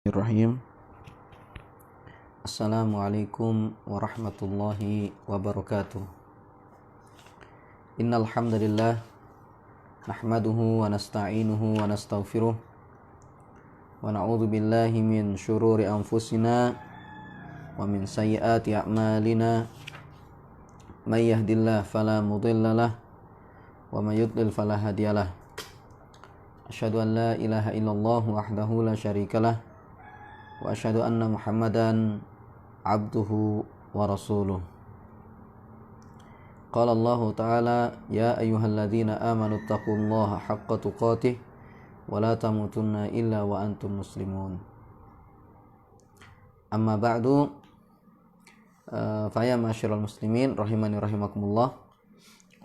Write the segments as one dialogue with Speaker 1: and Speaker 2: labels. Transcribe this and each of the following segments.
Speaker 1: Bismillahirrahmanirrahim. Assalamualaikum warahmatullahi wabarakatuh. Innal hamdalillah nahmaduhu wa nasta'inuhu wa nastaghfiruh wa na'udzu billahi min syururi anfusina wa min sayyiati a'malina. May yahdihillahu fala mudhillalah wa may yudlil fala hadiyalah. Asyhadu an la ilaha illallah wahdahu la syarikalah wa asyhadu anna Muhammadan abduhu wa rasuluh. Qala Allah Ta'ala, ya ayyuhalladzina amanu taqullaha haqqa tuqatih wa la tamutunna illa wa antum muslimun. Amma ba'du, faya ma'asyiral muslimin rahimani rahimakumullah.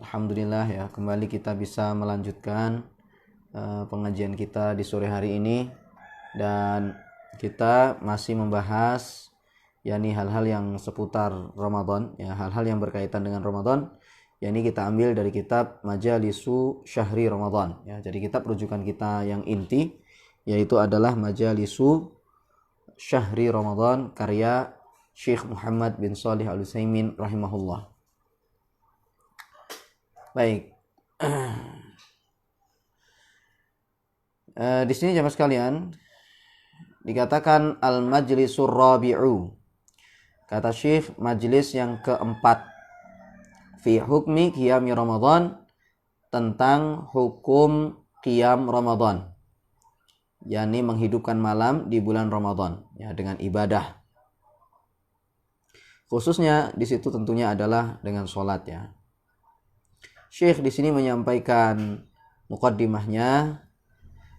Speaker 1: Alhamdulillah ya, kembali kita bisa melanjutkan pengajian kita di sore hari ini, dan kita masih membahas yakni hal-hal yang seputar Ramadan, ya, hal-hal yang berkaitan dengan Ramadan. Yakni kita ambil dari kitab Majalisu Syahri Ramadan, ya. Jadi kitab rujukan kita yang inti yaitu adalah Majalisu Syahri Ramadan karya Syekh Muhammad bin Shalih Al-Utsaimin rahimahullah. Baik. Di sini jamaah sekalian dikatakan al-majlisur rabi'u. Kata Syekh, majlis yang keempat. Fi hukmi qiyami Ramadan, tentang hukum qiyam Ramadan. yakni menghidupkan malam di bulan Ramadan, ya, dengan ibadah. Khususnya di situ tentunya adalah dengan sholat, ya. Syekh di sini menyampaikan muqaddimahnya.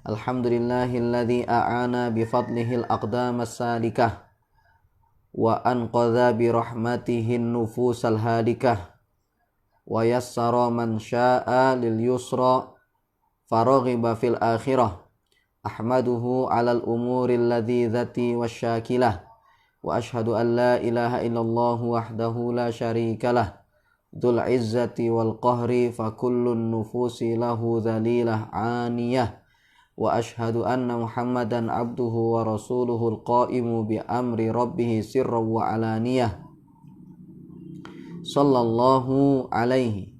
Speaker 1: Alhamdulillahilladzi a'ana bifadlihil aqdamas salikah wa anqadha birahmatihin nufusal hadikah wa yassara man sya'a lil yusra faraghiba fil akhirah. Ahmaduhu alal umuril ladzati wasyakilah wa ashhadu an la ilaha illallah wahdahu la syarikalah dzul izzati wal qahri fa kullun nufusi lahu dzalilah aniyah. Wa ashhadu anna Muhammadan abduhu wa rasuluhul qaimu bi amri rabbih sirran wa alaniyah. Sallallahu alaihi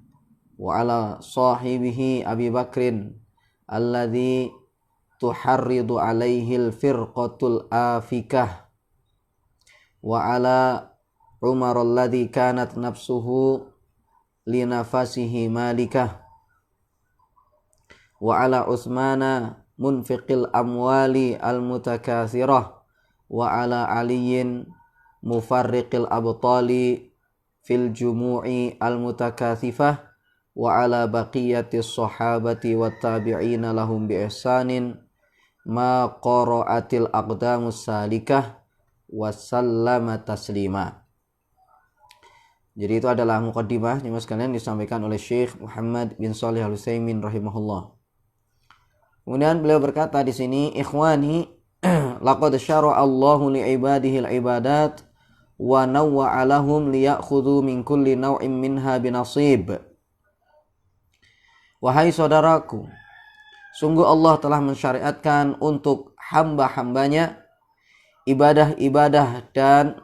Speaker 1: wa ala sahibihi Abi Bakrin alladhi tuharridu alaihil firqatul afikah wa ala Umar alladhi kanat nafsuhu linafasihi malikah wa ala Utsmana munfiqil amwali al-mutakathirah wa ala aliyin mufarriqil abtali fil jumu'i al-mutakathifah wa ala baqiyatis sahabati wat tabi'ina lahum bi ihsanin ma qara'atil aqdamus salikah wa sallama taslima. Jadi itu adalah muqaddimah yang sekalian disampaikan oleh Syekh Muhammad bin Shalih Al-Utsaimin rahimahullah. Kemudian beliau berkata di sini, ikhwani, laqad syara'a Allahu li ibadihi al-ibadat wa nawwa'a lahum liya'khudhu min kulli naw'in minha binasib. Wahai saudaraku, sungguh Allah telah mensyariatkan untuk hamba-hambanya ibadah-ibadah, dan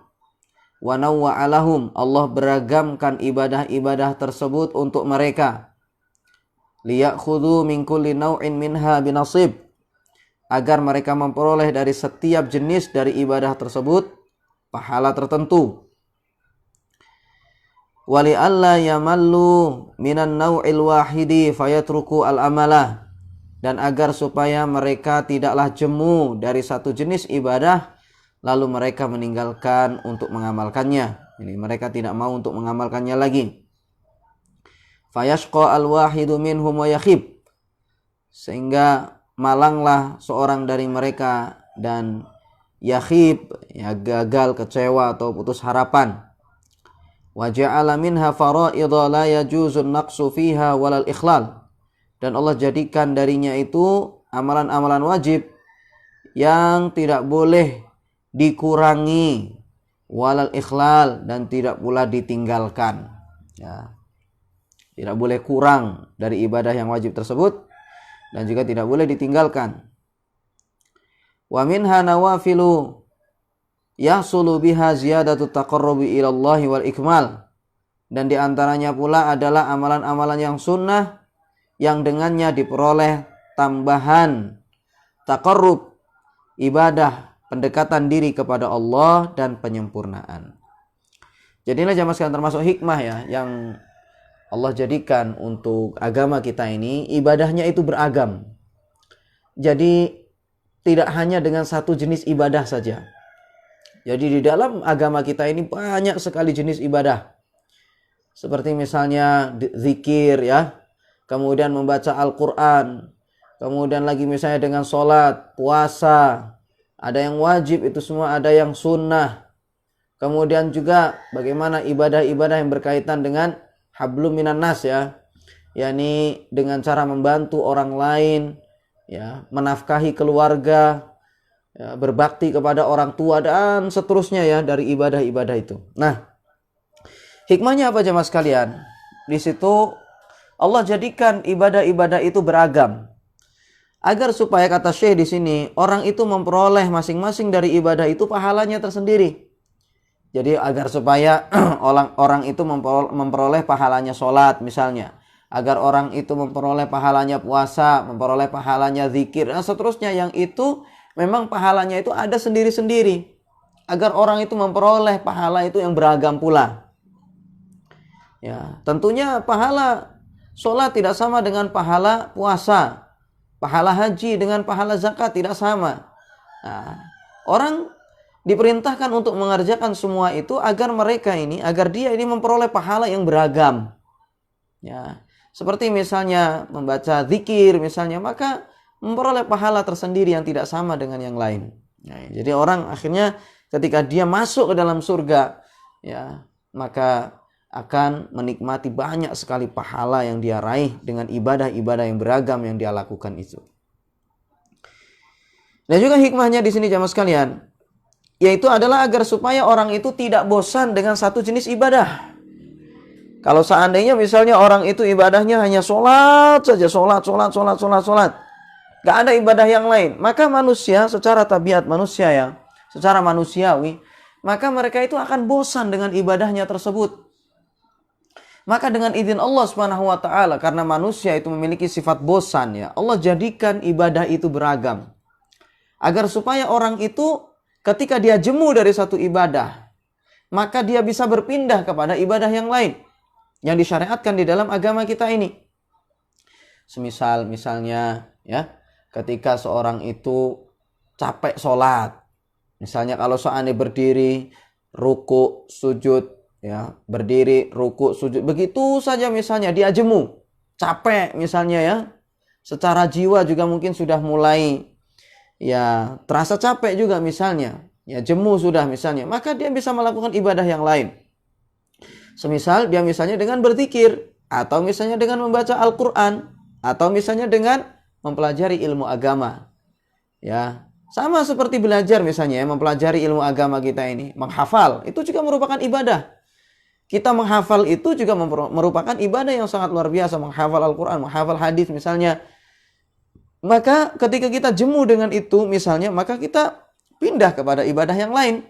Speaker 1: wa nawwa'a lahum, Allah beragamkan ibadah-ibadah tersebut untuk mereka. Liya'khudhu min kulli naw'in minha binasib, agar mereka memperoleh dari setiap jenis dari ibadah tersebut pahala tertentu. Wali alla yamallu minan naw'il wahidi fayatruku al-amalah, dan agar supaya mereka tidaklah jemu dari satu jenis ibadah lalu mereka meninggalkan untuk mengamalkannya. Ini mereka tidak mau untuk mengamalkannya lagi. Fayashqa al-wahidu minhum wa yakhib, sehingga malanglah seorang dari mereka dan yakhib, ya, gagal, kecewa atau putus harapan. Wa ja'ala minha fara'idha la yajuzu an-naqsu fiha walal ikhlal, dan Allah jadikan darinya itu amalan-amalan wajib yang tidak boleh dikurangi, walal ikhlal, dan tidak pula ditinggalkan, ya. Tidak boleh kurang dari ibadah yang wajib tersebut dan juga tidak boleh ditinggalkan. Wa minha nawafilu yahsulu biha ziyadatu taqarrubi ilallahi wal ikmal. Dan di antaranya pula adalah amalan-amalan yang sunnah yang dengannya diperoleh tambahan taqarrub, ibadah, pendekatan diri kepada Allah dan penyempurnaan. Jadilah jamaah sekalian termasuk hikmah ya yang Allah jadikan untuk agama kita ini, ibadahnya itu beragam. Jadi tidak hanya dengan satu jenis ibadah saja. Jadi di dalam agama kita ini banyak sekali jenis ibadah. Seperti misalnya zikir ya, kemudian membaca Al-Quran, kemudian lagi misalnya dengan sholat, puasa, ada yang wajib itu semua, ada yang sunnah. Kemudian juga bagaimana ibadah-ibadah yang berkaitan dengan hablum minan nas ya, yakni dengan cara membantu orang lain, ya, menafkahi keluarga, ya, berbakti kepada orang tua dan seterusnya ya dari ibadah-ibadah itu. Nah, hikmahnya apa jemaah sekalian? Di situ Allah jadikan ibadah-ibadah itu beragam. Agar supaya kata Syekh di sini, orang itu memperoleh masing-masing dari ibadah itu pahalanya tersendiri. Jadi agar supaya orang itu memperoleh pahalanya sholat misalnya. Agar orang itu memperoleh pahalanya puasa, memperoleh pahalanya zikir, dan seterusnya yang itu memang pahalanya itu ada sendiri-sendiri. Agar orang itu memperoleh pahala itu yang beragam pula. Ya, tentunya pahala sholat tidak sama dengan pahala puasa. Pahala haji dengan pahala zakat tidak sama. Nah, orang diperintahkan untuk mengerjakan semua itu agar dia ini memperoleh pahala yang beragam. Ya, seperti misalnya membaca zikir misalnya, maka memperoleh pahala tersendiri yang tidak sama dengan yang lain. Nah, jadi orang akhirnya ketika dia masuk ke dalam surga, ya, maka akan menikmati banyak sekali pahala yang dia raih dengan ibadah-ibadah yang beragam yang dia lakukan itu. Dan juga hikmahnya di sini jamaah sekalian, yaitu adalah agar supaya orang itu tidak bosan dengan satu jenis ibadah. Kalau seandainya misalnya orang itu ibadahnya hanya sholat saja, sholat. Gak ada ibadah yang lain. Maka manusia secara tabiat manusia ya, secara manusiawi, maka mereka itu akan bosan dengan ibadahnya tersebut. Maka dengan izin Allah Subhanahu wa taala, karena manusia itu memiliki sifat bosan ya, Allah jadikan ibadah itu beragam. Agar supaya orang itu ketika dia jemu dari satu ibadah, maka dia bisa berpindah kepada ibadah yang lain yang disyariatkan di dalam agama kita ini. Misalnya ya, ketika seorang itu capek sholat, misalnya kalau seandainya berdiri, ruku, sujud, ya, berdiri, ruku, sujud, begitu saja misalnya dia jemu, capek misalnya ya, secara jiwa juga mungkin sudah mulai ya terasa capek juga misalnya, ya jemu sudah misalnya, maka dia bisa melakukan ibadah yang lain. Semisal dia misalnya dengan berzikir, atau misalnya dengan membaca Al-Quran, atau misalnya dengan mempelajari ilmu agama. Ya, sama seperti belajar misalnya ya, mempelajari ilmu agama kita ini, menghafal, itu juga merupakan ibadah. Kita menghafal itu juga merupakan ibadah yang sangat luar biasa, menghafal Al-Quran, menghafal hadis misalnya. Maka ketika kita jemu dengan itu misalnya, maka kita pindah kepada ibadah yang lain.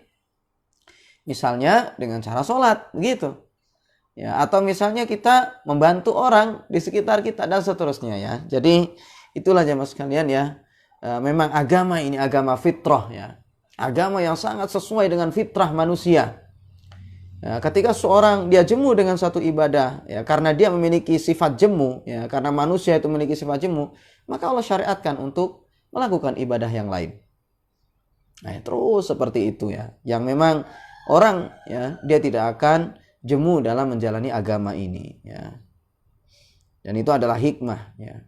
Speaker 1: Misalnya dengan cara sholat, begitu. Ya, atau misalnya kita membantu orang di sekitar kita dan seterusnya ya. Jadi itulah jemaah sekalian ya. Memang agama ini agama fitrah ya. Agama yang sangat sesuai dengan fitrah manusia. Ya, ketika seorang dia jemu dengan satu ibadah ya, karena dia memiliki sifat jemu ya, karena manusia itu memiliki sifat jemu, maka Allah syariatkan untuk melakukan ibadah yang lain. Nah, terus seperti itu ya. Yang memang orang ya, dia tidak akan jemu dalam menjalani agama ini ya. Dan itu adalah hikmah ya.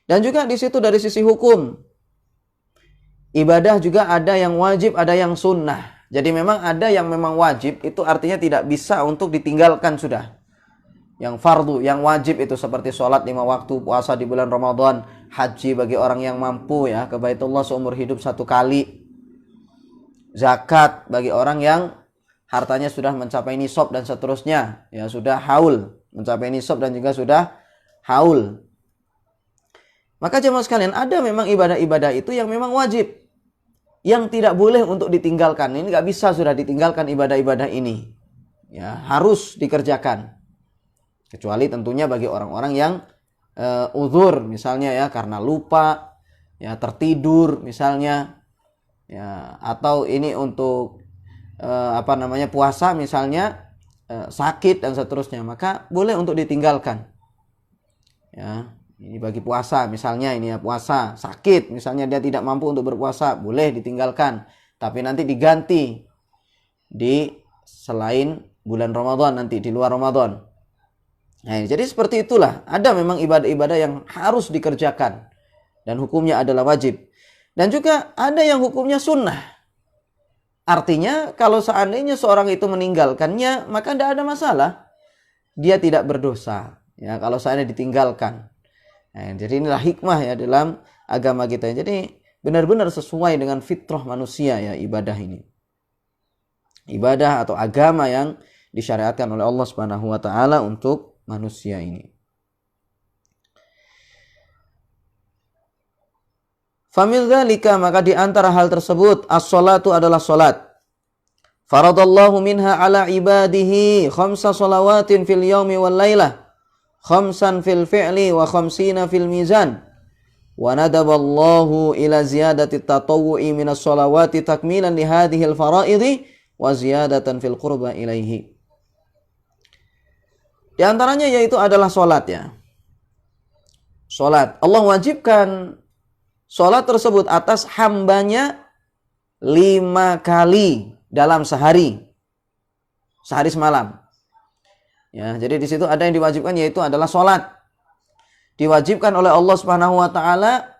Speaker 1: Dan juga di situ dari sisi hukum, ibadah juga ada yang wajib, ada yang sunnah. Jadi memang ada yang memang wajib, itu artinya tidak bisa untuk ditinggalkan sudah. Yang fardu, yang wajib itu seperti sholat 5 waktu, puasa di bulan Ramadan, haji bagi orang yang mampu ya, ke Baitullah seumur hidup 1 kali. Zakat bagi orang yang hartanya sudah mencapai nisab dan seterusnya, ya sudah haul, mencapai nisab dan juga sudah haul. Maka jemaah sekalian, ada memang ibadah-ibadah itu yang memang wajib, yang tidak boleh untuk ditinggalkan. Ini nggak bisa sudah ditinggalkan ibadah-ibadah ini. Ya, harus dikerjakan. Kecuali tentunya bagi orang-orang yang uzur, misalnya ya karena lupa, ya tertidur misalnya, ya atau ini untuk puasa misalnya, sakit dan seterusnya, maka boleh untuk ditinggalkan. Ya, ini bagi puasa misalnya, ini ya puasa, sakit misalnya dia tidak mampu untuk berpuasa, boleh ditinggalkan, tapi nanti diganti di selain bulan Ramadan, nanti di luar Ramadan. Nah, jadi seperti itulah, ada memang ibadah-ibadah yang harus dikerjakan dan hukumnya adalah wajib. Dan juga ada yang hukumnya sunnah. Artinya kalau seandainya seorang itu meninggalkannya, maka tidak ada masalah. Dia tidak berdosa. Ya, kalau seandainya ditinggalkan. Nah, jadi inilah hikmah ya dalam agama kita. Jadi benar-benar sesuai dengan fitrah manusia ya ibadah ini. Ibadah atau agama yang disyariatkan oleh Allah Subhanahu wa taala untuk manusia ini. Famil dzalika, maka di antara hal tersebut as-salatu adalah salat. Faradallahu minha ala ibadihi khamsa salawatin fil yaumi wal lailah, khamsan fil fi'li wa khamsina fil mizan. Wa nadaballahu ila ziyadati tatawwu'i minas salawati takmilan li hadhihi al-fara'idhi wa ziyadatan fil qurba ilaihi. Di antaranya yaitu adalah sholat ya. Sholat. Allah wajibkan sholat tersebut atas hambanya 5 kali dalam sehari. Sehari semalam. Ya, jadi di situ ada yang diwajibkan yaitu adalah sholat. Diwajibkan oleh Allah Subhanahu wa taala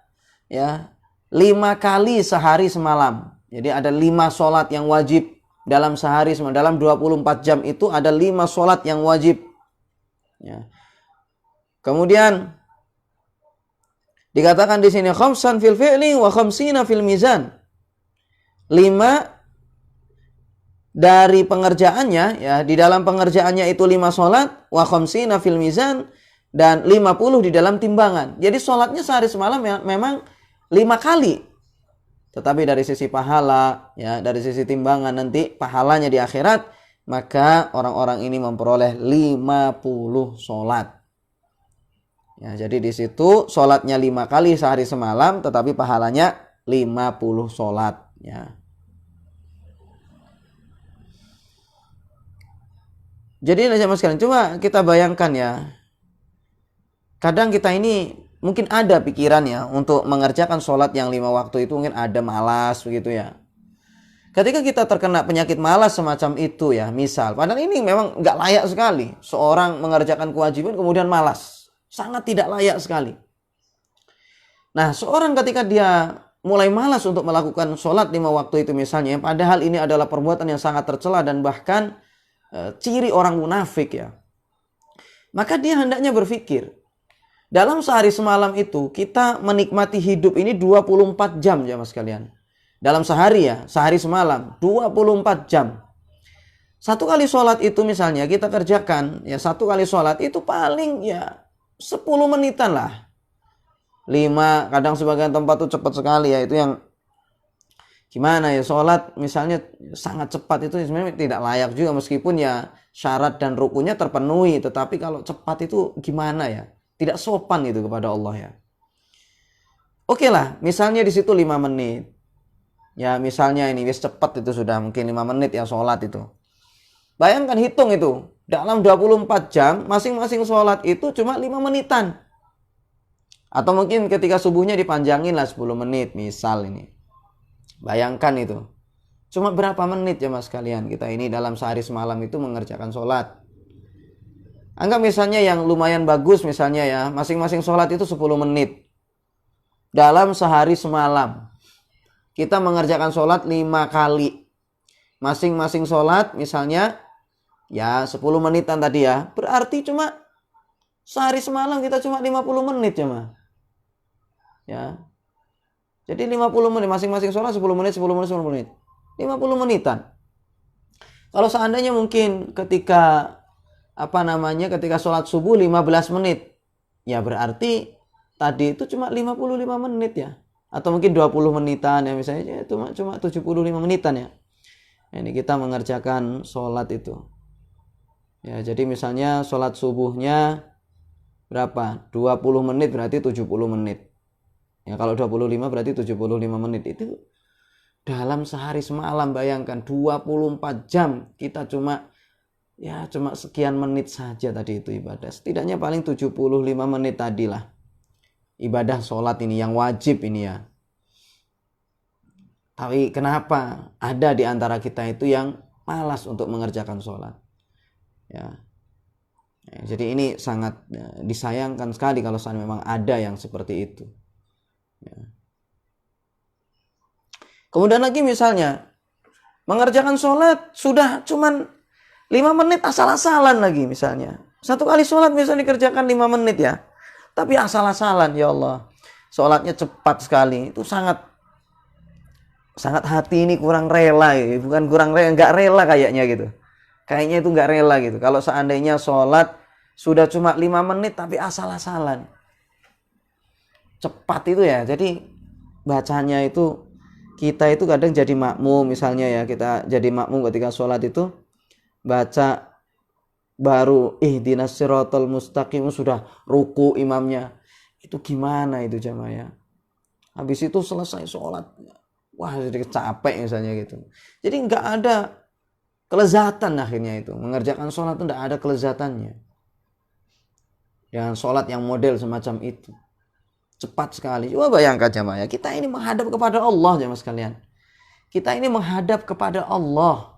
Speaker 1: ya 5 kali sehari semalam. Jadi ada 5 sholat yang wajib dalam sehari semalam. Dalam 24 jam itu ada 5 sholat yang wajib. Ya. Kemudian dikatakan di sini khamsan fil fi'li wa khamsina fil mizan. 5 dari pengerjaannya ya, di dalam pengerjaannya itu 5 salat, wa khamsina fil mizan, dan 50 di dalam timbangan. Jadi salatnya sehari semalam ya, memang 5 kali. Tetapi dari sisi pahala ya, dari sisi timbangan nanti pahalanya di akhirat, maka orang-orang ini memperoleh 50 sholat. Ya, jadi di situ sholatnya 5 kali sehari semalam, tetapi pahalanya 50 sholat. Ya. Jadi sama sekalian, coba kita bayangkan ya. Kadang kita ini mungkin ada pikiran ya untuk mengerjakan sholat yang 5 waktu itu, mungkin ada malas begitu ya. Ketika kita terkena penyakit malas semacam itu ya, misal, padahal ini memang nggak layak sekali. Seorang mengerjakan kewajiban kemudian malas. Sangat tidak layak sekali. Nah, seorang ketika dia mulai malas untuk melakukan sholat 5 waktu itu misalnya, padahal ini adalah perbuatan yang sangat tercela dan bahkan ciri orang munafik ya. Maka dia hendaknya berpikir, dalam sehari semalam itu kita menikmati hidup ini 24 jam ya mas kalian. Dalam sehari ya, sehari semalam, 24 jam. Satu kali sholat itu misalnya kita kerjakan, ya satu kali sholat itu paling ya 10 menitan lah. 5, kadang sebagian tempat tuh cepat sekali ya, itu yang gimana ya, sholat misalnya sangat cepat itu sebenarnya tidak layak juga meskipun ya syarat dan rukunnya terpenuhi. Tetapi kalau cepat itu gimana ya, tidak sopan itu kepada Allah ya. Oke lah, misalnya di situ 5 menit. Ya misalnya ini wis cepat itu sudah mungkin 5 menit ya sholat itu. Bayangkan hitung itu. Dalam 24 jam masing-masing sholat itu cuma 5 menitan. Atau mungkin ketika subuhnya dipanjangin lah 10 menit misal ini. Bayangkan itu. Cuma berapa menit ya mas kalian kita ini dalam sehari semalam itu mengerjakan sholat. Anggap misalnya yang lumayan bagus misalnya ya. Masing-masing sholat itu 10 menit. Dalam sehari semalam. Kita mengerjakan sholat 5 kali. Masing-masing sholat misalnya ya 10 menitan tadi ya. Berarti cuma sehari semalam kita cuma 50 menit ya mah. Ya. Jadi 50 menit. Masing-masing sholat 10 menit, 10 menit, 10 menit. 50 menitan. Kalau seandainya mungkin ketika ketika sholat subuh 15 menit. Ya berarti tadi itu cuma 55 menit ya. Atau mungkin 20 menitan ya misalnya, cuma 75 menitan ya. Ini kita mengerjakan sholat itu. Ya, jadi misalnya sholat subuhnya berapa? 20 menit berarti 70 menit. Ya, kalau 25 berarti 75 menit. Itu dalam sehari semalam, bayangkan 24 jam kita cuma sekian menit saja tadi itu ibadah. Setidaknya paling 75 menit tadilah ibadah sholat ini yang wajib ini ya. Tapi kenapa ada di antara kita itu yang malas untuk mengerjakan sholat ya. Jadi ini sangat disayangkan sekali kalau memang ada yang seperti itu ya. Kemudian lagi misalnya mengerjakan sholat sudah cuman 5 menit asal-asalan lagi misalnya. Satu kali sholat misalnya dikerjakan 5 menit ya. Tapi asal-asalan, ya Allah. Sholatnya cepat sekali. Itu sangat hati ini kurang rela ya. Bukan kurang rela, enggak rela kayaknya gitu. Kayaknya itu enggak rela gitu. Kalau seandainya sholat sudah cuma 5 menit tapi asal-asalan. Cepat itu ya. Jadi bacanya itu, kita itu kadang jadi makmum misalnya ya. Kita jadi makmum ketika sholat itu baca baru ihdinas siratal mustaqim sudah ruku imamnya. Itu gimana itu jamaah ya. Habis itu selesai sholat, wah jadi capek misalnya gitu. Jadi nggak ada kelezatan akhirnya itu. Mengerjakan sholat itu nggak ada kelezatannya. Dengan sholat yang model semacam itu. Cepat sekali. Coba bayangkan jamaah ya. Kita ini menghadap kepada Allah jamaah sekalian. Kita ini menghadap kepada Allah.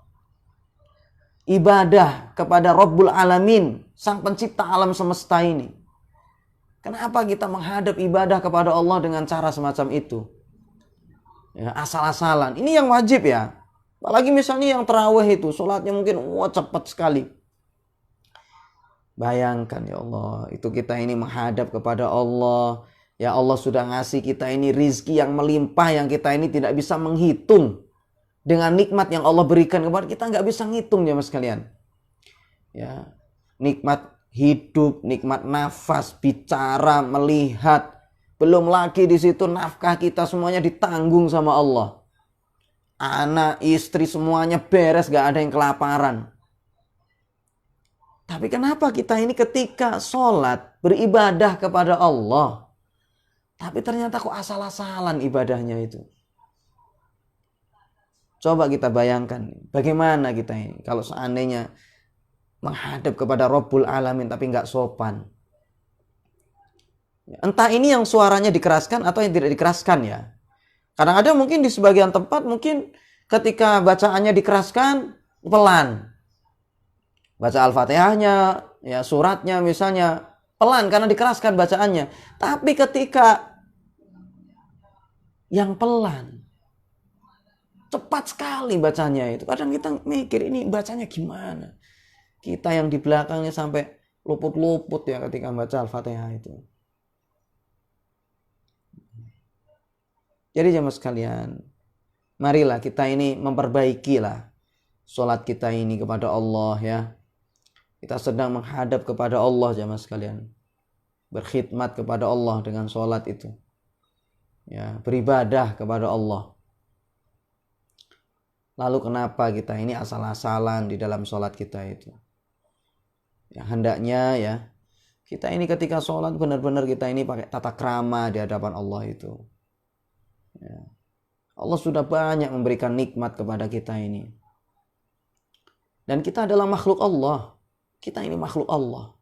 Speaker 1: Ibadah kepada Rabbul Alamin, sang pencipta alam semesta ini. Kenapa kita menghadap ibadah kepada Allah dengan cara semacam itu? Ya, asal-asalan. Ini yang wajib ya. Apalagi misalnya yang tarawih itu, sholatnya mungkin cepat sekali. Bayangkan ya Allah, itu kita ini menghadap kepada Allah. Ya Allah sudah ngasih kita ini rizki yang melimpah, yang kita ini tidak bisa menghitung. Dengan nikmat yang Allah berikan kepada kita nggak bisa ngitung ya mas kalian. Ya, nikmat hidup, nikmat nafas, bicara, melihat, belum lagi di situ nafkah kita semuanya ditanggung sama Allah. Anak, istri semuanya beres, nggak ada yang kelaparan. Tapi kenapa kita ini ketika sholat beribadah kepada Allah, tapi ternyata kok asal-asalan ibadahnya itu? Coba kita bayangkan, bagaimana kita ini kalau seandainya menghadap kepada Rabbul Alamin tapi nggak sopan. Entah ini yang suaranya dikeraskan atau yang tidak dikeraskan ya. Kadang-kadang mungkin di sebagian tempat mungkin ketika bacaannya dikeraskan pelan. Baca Al-Fatihahnya, ya suratnya misalnya pelan karena dikeraskan bacaannya. Tapi ketika yang pelan, cepat sekali bacanya itu. Kadang kita mikir ini bacanya gimana. Kita yang di belakangnya sampai luput-luput ya ketika baca Al-Fatihah itu. Jadi jemaah sekalian, marilah kita ini memperbaikilah sholat kita ini kepada Allah ya. Kita sedang menghadap kepada Allah jemaah sekalian. Berkhidmat kepada Allah dengan sholat itu. Ya, beribadah kepada Allah. Lalu kenapa kita ini asal-asalan di dalam sholat kita itu? Ya, hendaknya ya kita ini ketika sholat benar-benar kita ini pakai tata krama di hadapan Allah itu. Ya. Allah sudah banyak memberikan nikmat kepada kita ini. Dan kita adalah makhluk Allah. Kita ini makhluk Allah.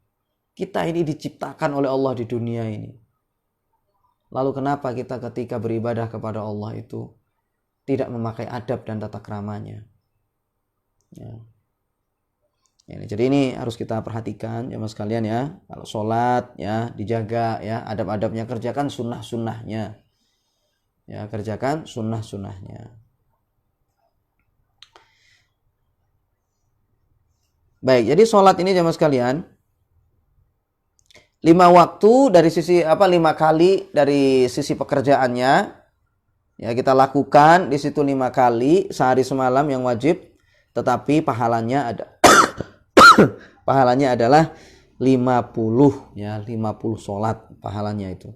Speaker 1: Kita ini diciptakan oleh Allah di dunia ini. Lalu kenapa kita ketika beribadah kepada Allah itu tidak memakai adab dan tata kramanya? Ya. Jadi ini harus kita perhatikan ya mas kalian ya. Kalau sholat ya dijaga ya adab-adabnya, kerjakan sunnah-sunnahnya. Ya kerjakan sunnah-sunnahnya. Baik, jadi sholat ini jemaah sekalian 5 waktu dari sisi 5 kali dari sisi pekerjaannya. Ya kita lakukan di situ 5 kali sehari semalam yang wajib, tetapi pahalanya ada pahalanya adalah 50 ya, 50 sholat pahalanya itu.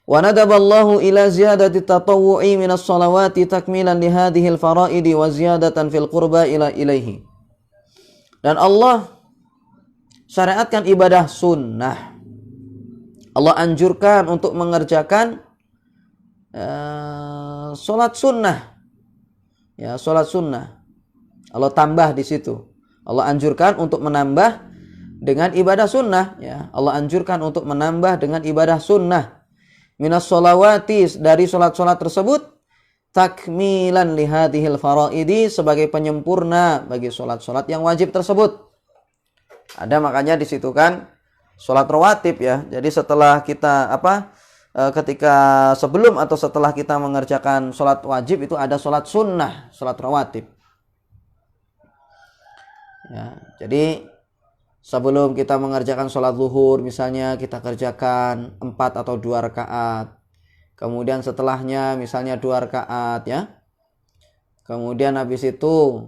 Speaker 1: Wa nadaballahu ila ziyadati tatawwu'i minas salawati takmilan li hadhil faraidi wa ziyadatan fil qurba ilaihi. Dan Allah syariatkan ibadah sunnah. Allah anjurkan untuk mengerjakan sholat sunnah. Ya, sholat sunnah. Allah tambah di situ. Allah anjurkan untuk menambah dengan ibadah sunnah. Ya, Allah anjurkan untuk menambah dengan ibadah sunnah. Minas sholawati, dari sholat-sholat tersebut, takmilan lihadihil faraidi, sebagai penyempurna bagi sholat-sholat yang wajib tersebut. Ada makanya di situ kan sholat rawatib ya. Jadi setelah kita ketika sebelum atau setelah kita mengerjakan sholat wajib itu ada sholat sunnah, sholat rawatib. Ya, jadi sebelum kita mengerjakan sholat zuhur misalnya kita kerjakan 4 atau 2 rakaat. Kemudian setelahnya misalnya 2 rakaat ya. Kemudian habis itu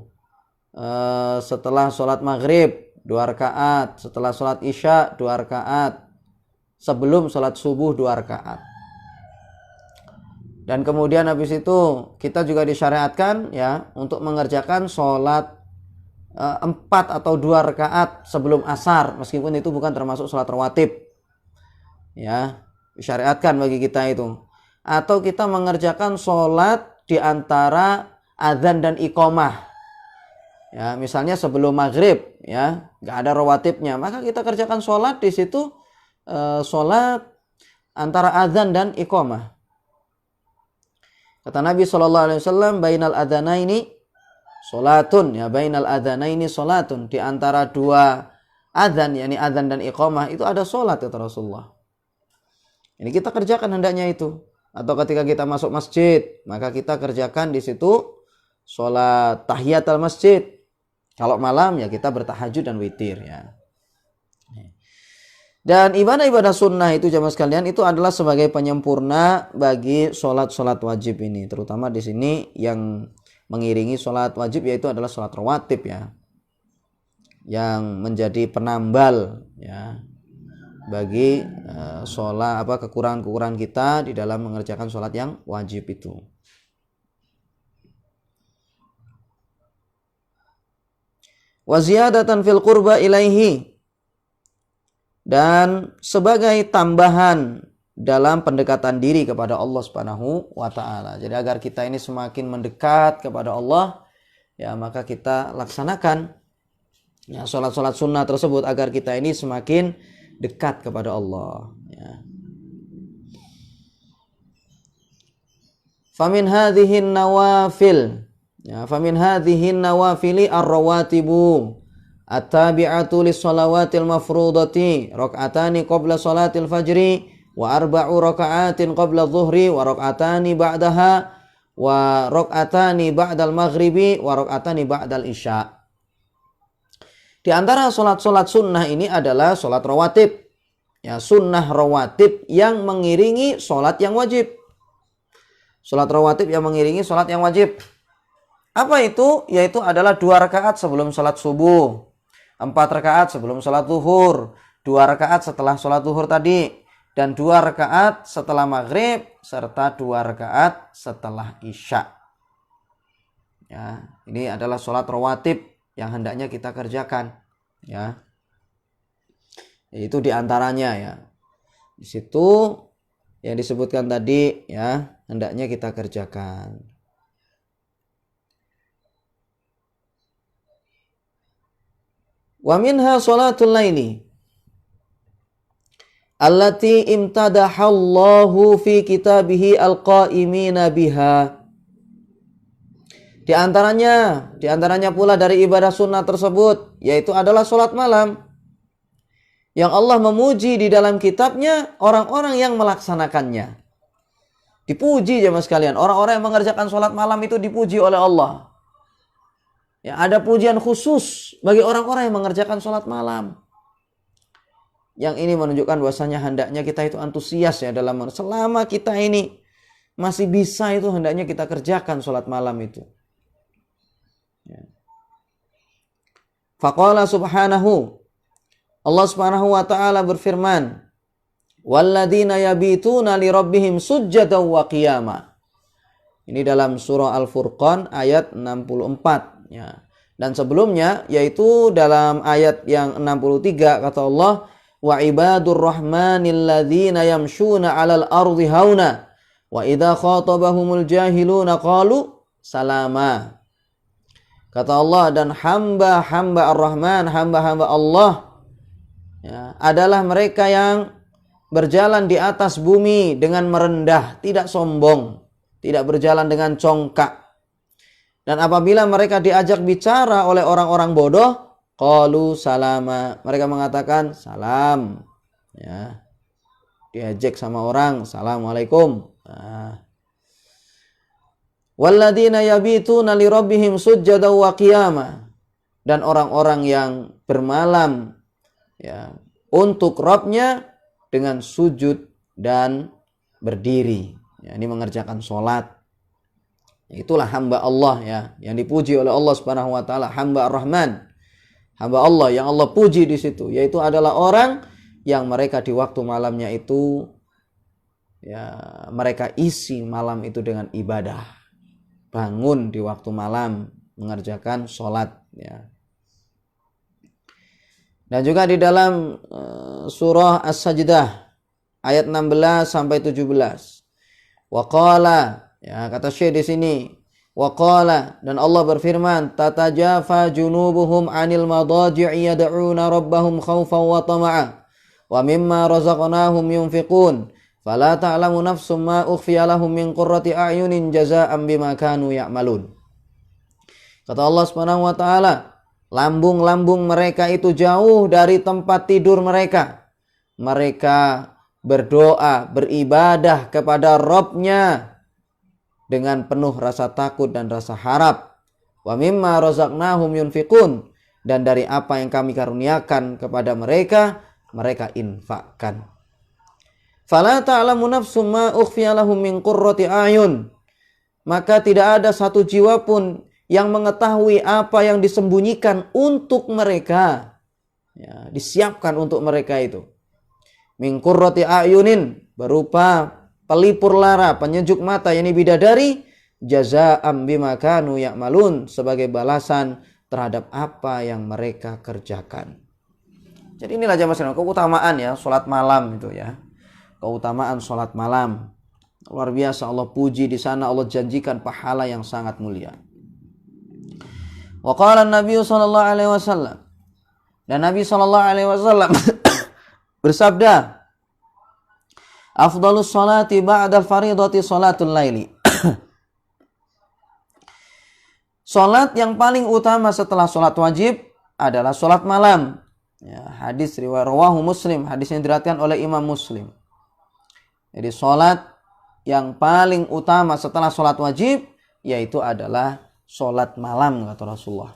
Speaker 1: setelah sholat maghrib 2 rakaat. Setelah sholat isya 2 rakaat. Sebelum sholat subuh 2 rakaat. Dan kemudian habis itu kita juga disyariatkan ya untuk mengerjakan sholat 4 atau 2 rakaat sebelum asar, meskipun itu bukan termasuk sholat rawatib. Ya, disyariatkan bagi kita itu. Atau kita mengerjakan sholat di antara azan dan iqamah. Ya, misalnya sebelum maghrib, ya, nggak ada rawatibnya, maka kita kerjakan sholat di situ, sholat antara azan dan iqamah. Kata Nabi SAW, bainal adzanaini sholatun, ya, bainal adzanaini sholatun, di antara 2 adzan, yakni adzan dan iqamah itu ada sholat, kata Rasulullah. Ini kita kerjakan hendaknya itu. Atau ketika kita masuk masjid, maka kita kerjakan di situ sholat tahiyatul masjid. Kalau malam ya kita bertahajud dan witir ya. Dan ibadah-ibadah sunnah itu jamaah sekalian itu adalah sebagai penyempurna bagi sholat-sholat wajib ini. Terutama di sini yang mengiringi sholat wajib yaitu adalah sholat rawatib ya, yang menjadi penambal ya bagi sholat kekurangan-kekurangan kita di dalam mengerjakan sholat yang wajib itu. Wa ziyadatan fil qurba ilaihi, dan sebagai tambahan dalam pendekatan diri kepada Allah Subhanahu wa taala. Jadi agar kita ini semakin mendekat kepada Allah, ya maka kita laksanakan ya salat-salat sunnah tersebut agar kita ini semakin dekat kepada Allah, ya. Famin hadhihin nawafil, ya, famin hadhihin nawafili ar-rawatibu at-tabi'atu lis-shalawatil mafrudati rak'atani qabla salatil fajri wa 4 raka'atin qabla dhuhri wa raka'atani ba'daha wa raka'atani ba'dal maghribi wa raka'atani ba'dal isya. Di antara salat-salat sunnah ini adalah salat rawatib. Ya, sunnah rawatib yang mengiringi salat yang wajib. Salat rawatib yang mengiringi salat yang wajib. Apa itu? Yaitu adalah 2 rakaat sebelum salat subuh, 4 rakaat sebelum salat zuhur, 2 rakaat setelah salat zuhur tadi, dan 2 rakaat setelah maghrib, serta 2 rakaat setelah isya. Ya, ini adalah sholat rawatib yang hendaknya kita kerjakan. Ya, itu diantaranya ya. Di situ yang disebutkan tadi ya, hendaknya kita kerjakan. Wa minha sholatul laili allati imtadahallahu fi kitabihi alqaimina biha. Di antaranya pula dari ibadah sunnah tersebut yaitu adalah sholat malam yang Allah memuji di dalam kitabnya orang-orang yang melaksanakannya. Dipuji jemaah sekalian, orang-orang yang mengerjakan sholat malam itu dipuji oleh Allah. Ya, ada pujian khusus bagi orang-orang yang mengerjakan sholat malam. Yang ini menunjukkan bahwasanya hendaknya kita itu antusias ya dalam selama kita ini masih bisa itu hendaknya kita kerjakan sholat malam itu. Ya. Faqala subhanahu, Allah subhanahu wa ta'ala berfirman, walladzina yabituna li rabbihim sujjadan wa qiyama. Ini dalam surah Al-Furqan ayat 64 ya. Dan sebelumnya yaitu dalam ayat yang 63 kata Allah, wa ibadur rahmanil ladzina yamshuna 'alal ardi hauna wa idza khatabahumul jahiluna qalu salama. Kata Allah, dan hamba-hamba Ar-Rahman, hamba-hamba Allah ya, adalah mereka yang berjalan di atas bumi dengan merendah, tidak sombong, tidak berjalan dengan congkak. Dan apabila mereka diajak bicara oleh orang-orang bodoh, qalu salama, mereka mengatakan salam. Ya. Diajak sama orang, assalamualaikum. Nah. Walladzina yabituna li rabbihim sujjadan wa qiyama, dan orang-orang yang bermalam ya untuk Rabb-nya dengan sujud dan berdiri. Ya, ini mengerjakan sholat. Itulah hamba Allah ya, yang dipuji oleh Allah Subhanahu wa taala, hamba Ar-Rahman. Hamba Allah yang Allah puji di situ, yaitu adalah orang yang mereka di waktu malamnya itu ya mereka isi malam itu dengan ibadah. Bangun di waktu malam mengerjakan sholat ya. Dan juga di dalam surah As-Sajdah ayat 16 sampai 17. Wa qala, ya kata Syekh di sini, wa qala, dan Allah berfirman, tatajafa junubuhum 'anil madaji'i yad'una rabbahum khaufan wa tama'a wa mimma razaqnahum yunfiqun fala ta'lamu nafsum ma ukhfiya lahum min qurrati a'yunin jazaa'an bima kanu ya'malun. Kata Allah Subhanahu wa taala, lambung-lambung mereka itu jauh dari tempat tidur mereka. Mereka berdoa, beribadah kepada Rabb-nya dengan penuh rasa takut dan rasa harap. Wa mimma razaqnahum yunfiqun, dan dari apa yang kami karuniakan kepada mereka, mereka infakkan. Fala ta'lamu nafsum ma ukhfiya lahum min qurrati a'yun, maka tidak ada satu jiwa pun yang mengetahui apa yang disembunyikan untuk mereka ya, disiapkan untuk mereka itu. Min qurrati a'yunin, berupa pelipur lara, penyejuk mata, yakni bidadari, jazaa'an bima kanu ya'malun, sebagai balasan terhadap apa yang mereka kerjakan. Jadi inilah jamaah sekalian keutamaan ya salat malam itu ya. Keutamaan salat malam. Luar biasa, Allah puji di sana, Allah janjikan pahala yang sangat mulia. Wa qala an-nabiy sallallahu alaihi wasallam, dan Nabi sallallahu alaihi wasallam bersabda, afdhalus salati ba'da al-fariidati salatul laili. Salat yang paling utama setelah salat wajib adalah salat malam. Ya, hadis riwayat rawahu Muslim, hadis yang diriwayatkan oleh Imam Muslim. Jadi salat yang paling utama setelah salat wajib yaitu adalah salat malam, kata Rasulullah.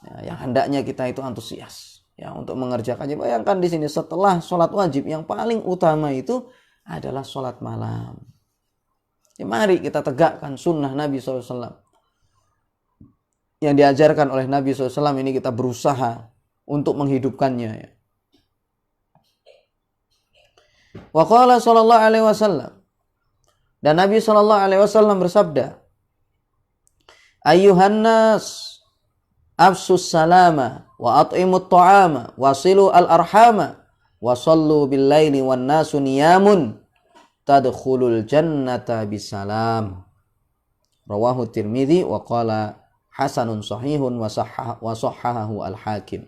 Speaker 1: Ya, yang hendaknya kita itu antusias ya untuk mengerjakannya. Bayangkan di sini setelah salat wajib yang paling utama itu adalah salat malam. Ya, mari kita tegakkan sunnah Nabi SAW yang diajarkan oleh Nabi SAW ini, kita berusaha untuk menghidupkannya ya. Wa qala sallallahu alaihi wasallam, dan Nabi sallallahu alaihi wasallam bersabda, ayyuhan nas afsus salama wa at'imut ta'ama wasilu al-arhama wa sallu bil laili wan nasu niyamun tadkhulul jannata bisalam. Rawahu Tirmidzi wa qala hasanun sahihun wa sahhahahu al-Hakim.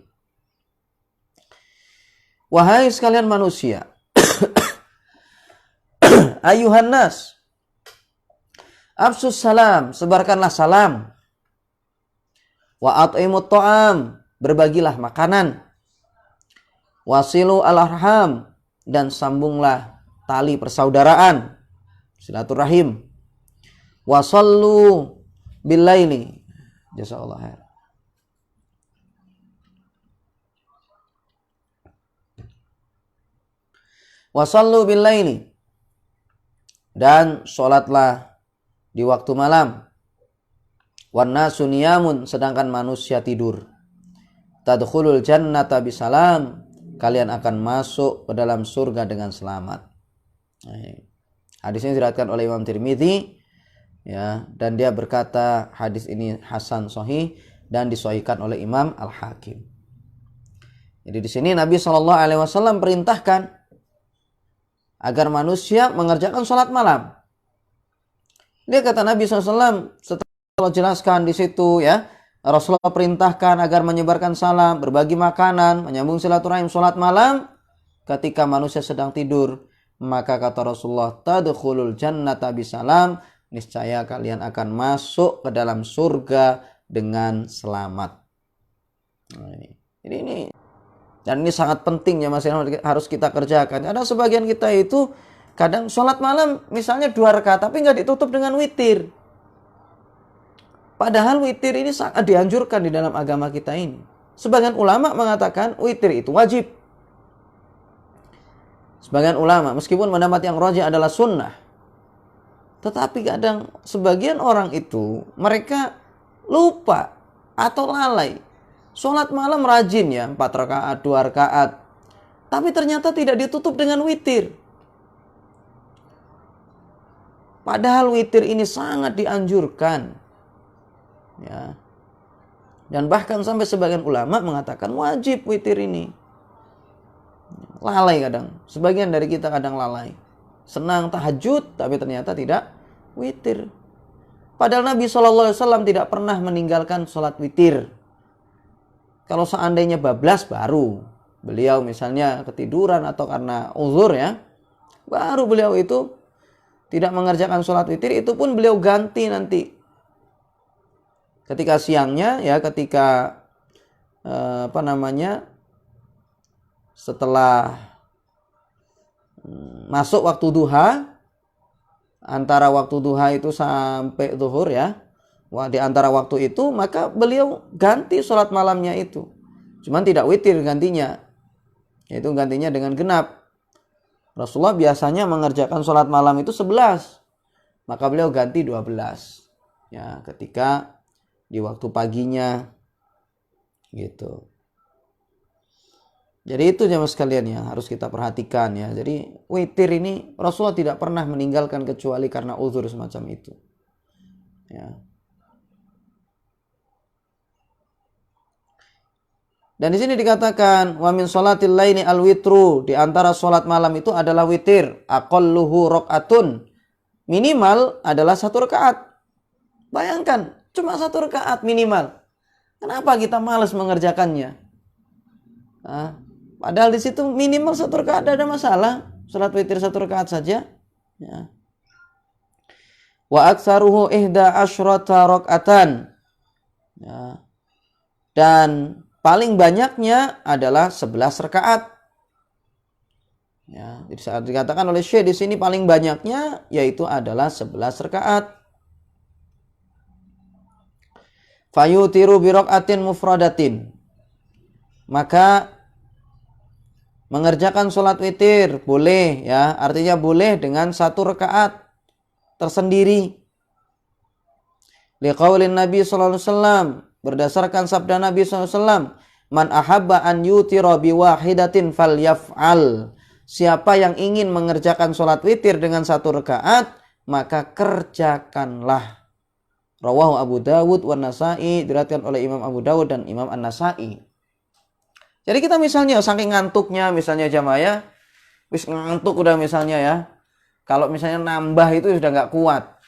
Speaker 1: Wahai sekalian manusia, ayuhan nas, afsus salam, sebarkanlah salam. Wa at'imut ta'am, berbagilah makanan. Wasilu al-arham, dan sambunglah tali persaudaraan, silaturahim. Wasallu billaili, jazakallahu khair. Wasallu billaili, dan sholatlah di waktu malam. Wan nasu niyamun, sedangkan manusia tidur. Tadkhulul jannata bisalam, kalian akan masuk ke dalam surga dengan selamat. Hadis ini diriwayatkan oleh Imam Tirmidzi, ya, dan dia berkata hadis ini hasan sahih dan disahihkan oleh Imam Al-Hakim. Jadi di sini Nabi SAW perintahkan agar manusia mengerjakan sholat malam. Dia kata Nabi SAW setelah jelaskan di situ, ya, Rasulullah perintahkan agar menyebarkan salam, berbagi makanan, menyambung silaturahim, sholat malam ketika manusia sedang tidur. Maka kata Rasulullah, tadkhulul jannata bisalam, niscaya kalian akan masuk ke dalam surga dengan selamat. Nah, ini dan ini sangat penting ya Mas, harus kita kerjakan. Ada sebagian kita itu kadang sholat malam misalnya 2 rakaat tapi nggak ditutup dengan witir. Padahal witir ini sangat dianjurkan di dalam agama kita ini. Sebagian ulama mengatakan witir itu wajib. Sebagian ulama meskipun pendapat yang rajih adalah sunnah. Tetapi kadang sebagian orang itu mereka lupa atau lalai. Sholat malam rajin ya, 4 rakaat, 2 rakaat. Tapi ternyata tidak ditutup dengan witir. Padahal witir ini sangat dianjurkan. Ya. Dan bahkan sampai sebagian ulama mengatakan wajib witir ini. Lalai kadang. Sebagian dari kita kadang lalai. Senang tahajud tapi ternyata tidak witir. Padahal Nabi SAW tidak pernah meninggalkan sholat witir. Kalau seandainya bablas baru beliau misalnya ketiduran atau karena uzur ya, baru beliau itu tidak mengerjakan sholat witir, itu pun beliau ganti nanti. Ketika siangnya ya, ketika setelah masuk waktu duha, antara waktu duha itu sampai zuhur ya, di antara waktu itu maka beliau ganti sholat malamnya itu. Cuman tidak witir gantinya, yaitu gantinya dengan genap. Rasulullah biasanya mengerjakan sholat malam itu 11, maka beliau ganti 12 ya, ketika di waktu paginya gitu. Jadi itu jemaah sekalian ya, harus kita perhatikan ya. Jadi witir ini Rasulullah tidak pernah meninggalkan kecuali karena uzur semacam itu ya. Dan di sini dikatakan wa min sholatil laili al-witru, di antara sholat malam itu adalah witir, aqalluhu rakaatun, minimal adalah 1 rakaat. Bayangkan, cuma 1 rakaat minimal. Kenapa kita malas mengerjakannya? Nah, padahal di situ minimal 1 rakaat, ada masalah. Sholat witir 1 rakaat saja. Ya. Wa aktsaruhu 11 rakaatan. Ya. Dan paling banyaknya adalah 11 rakaat. Ya, jadi saat dikatakan oleh Syekh di sini paling banyaknya yaitu adalah 11 rakaat. Fayutiru bi rakaatin mufradatin. Maka mengerjakan sholat witir boleh ya, artinya boleh dengan 1 rakaat tersendiri. Liqaulin Nabi sallallahu alaihi wasallam, berdasarkan sabda Nabi SAW, man ahabba an yutira biwahidatin falyaf'al. Siapa yang ingin mengerjakan sholat witir dengan 1 rakaat, maka kerjakanlah. Rawahu Abu Dawud wa Nasa'i, diriwayatkan oleh Imam Abu Dawud dan Imam An-Nasa'i. Jadi kita misalnya saking ngantuknya misalnya jamaah ya, wis ngantuk udah misalnya ya, kalau misalnya nambah itu sudah nggak kuat.